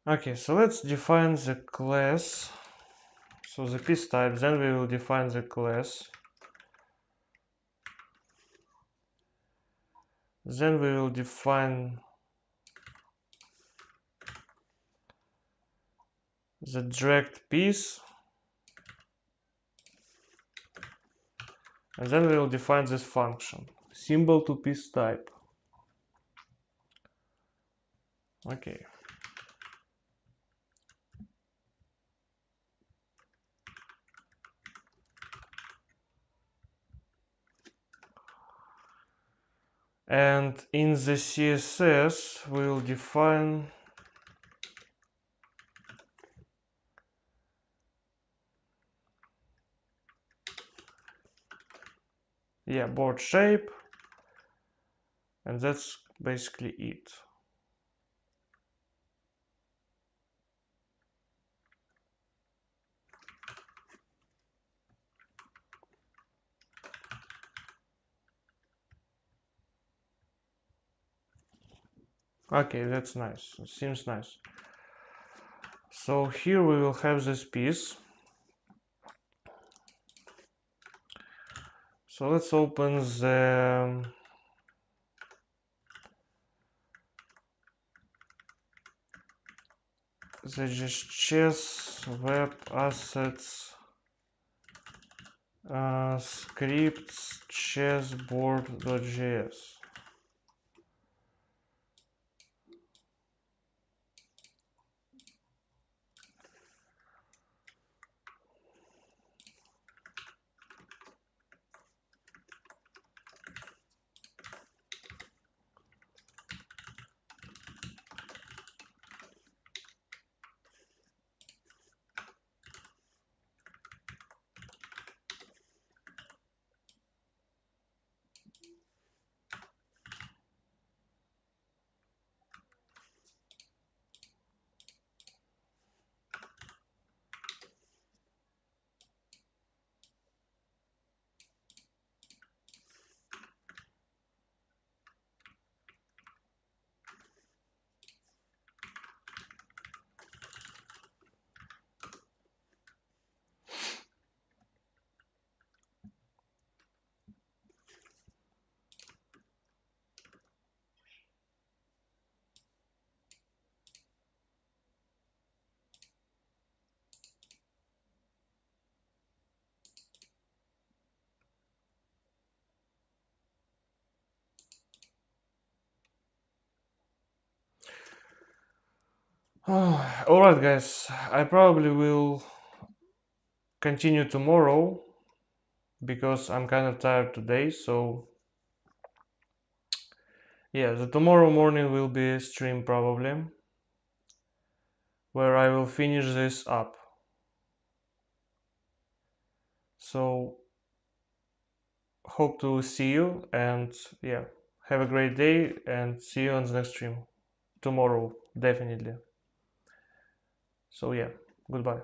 Okay, so let's define the class. So the piece type, then we will define the class. Then we will define the dragged piece. And then we will define this function, symbol to piece type. Okay. And in the CSS we will define board shape, and that's basically it. Okay, that's nice. It seems nice. So here we will have this piece. So let's open the JustChess web assets scripts chessboard.js. Alright guys, I probably will continue tomorrow because I'm kind of tired today, so yeah, the tomorrow morning will be a stream probably where I will finish this up. So hope to see you, and yeah, have a great day, and see you on the next stream tomorrow, definitely. So yeah, goodbye.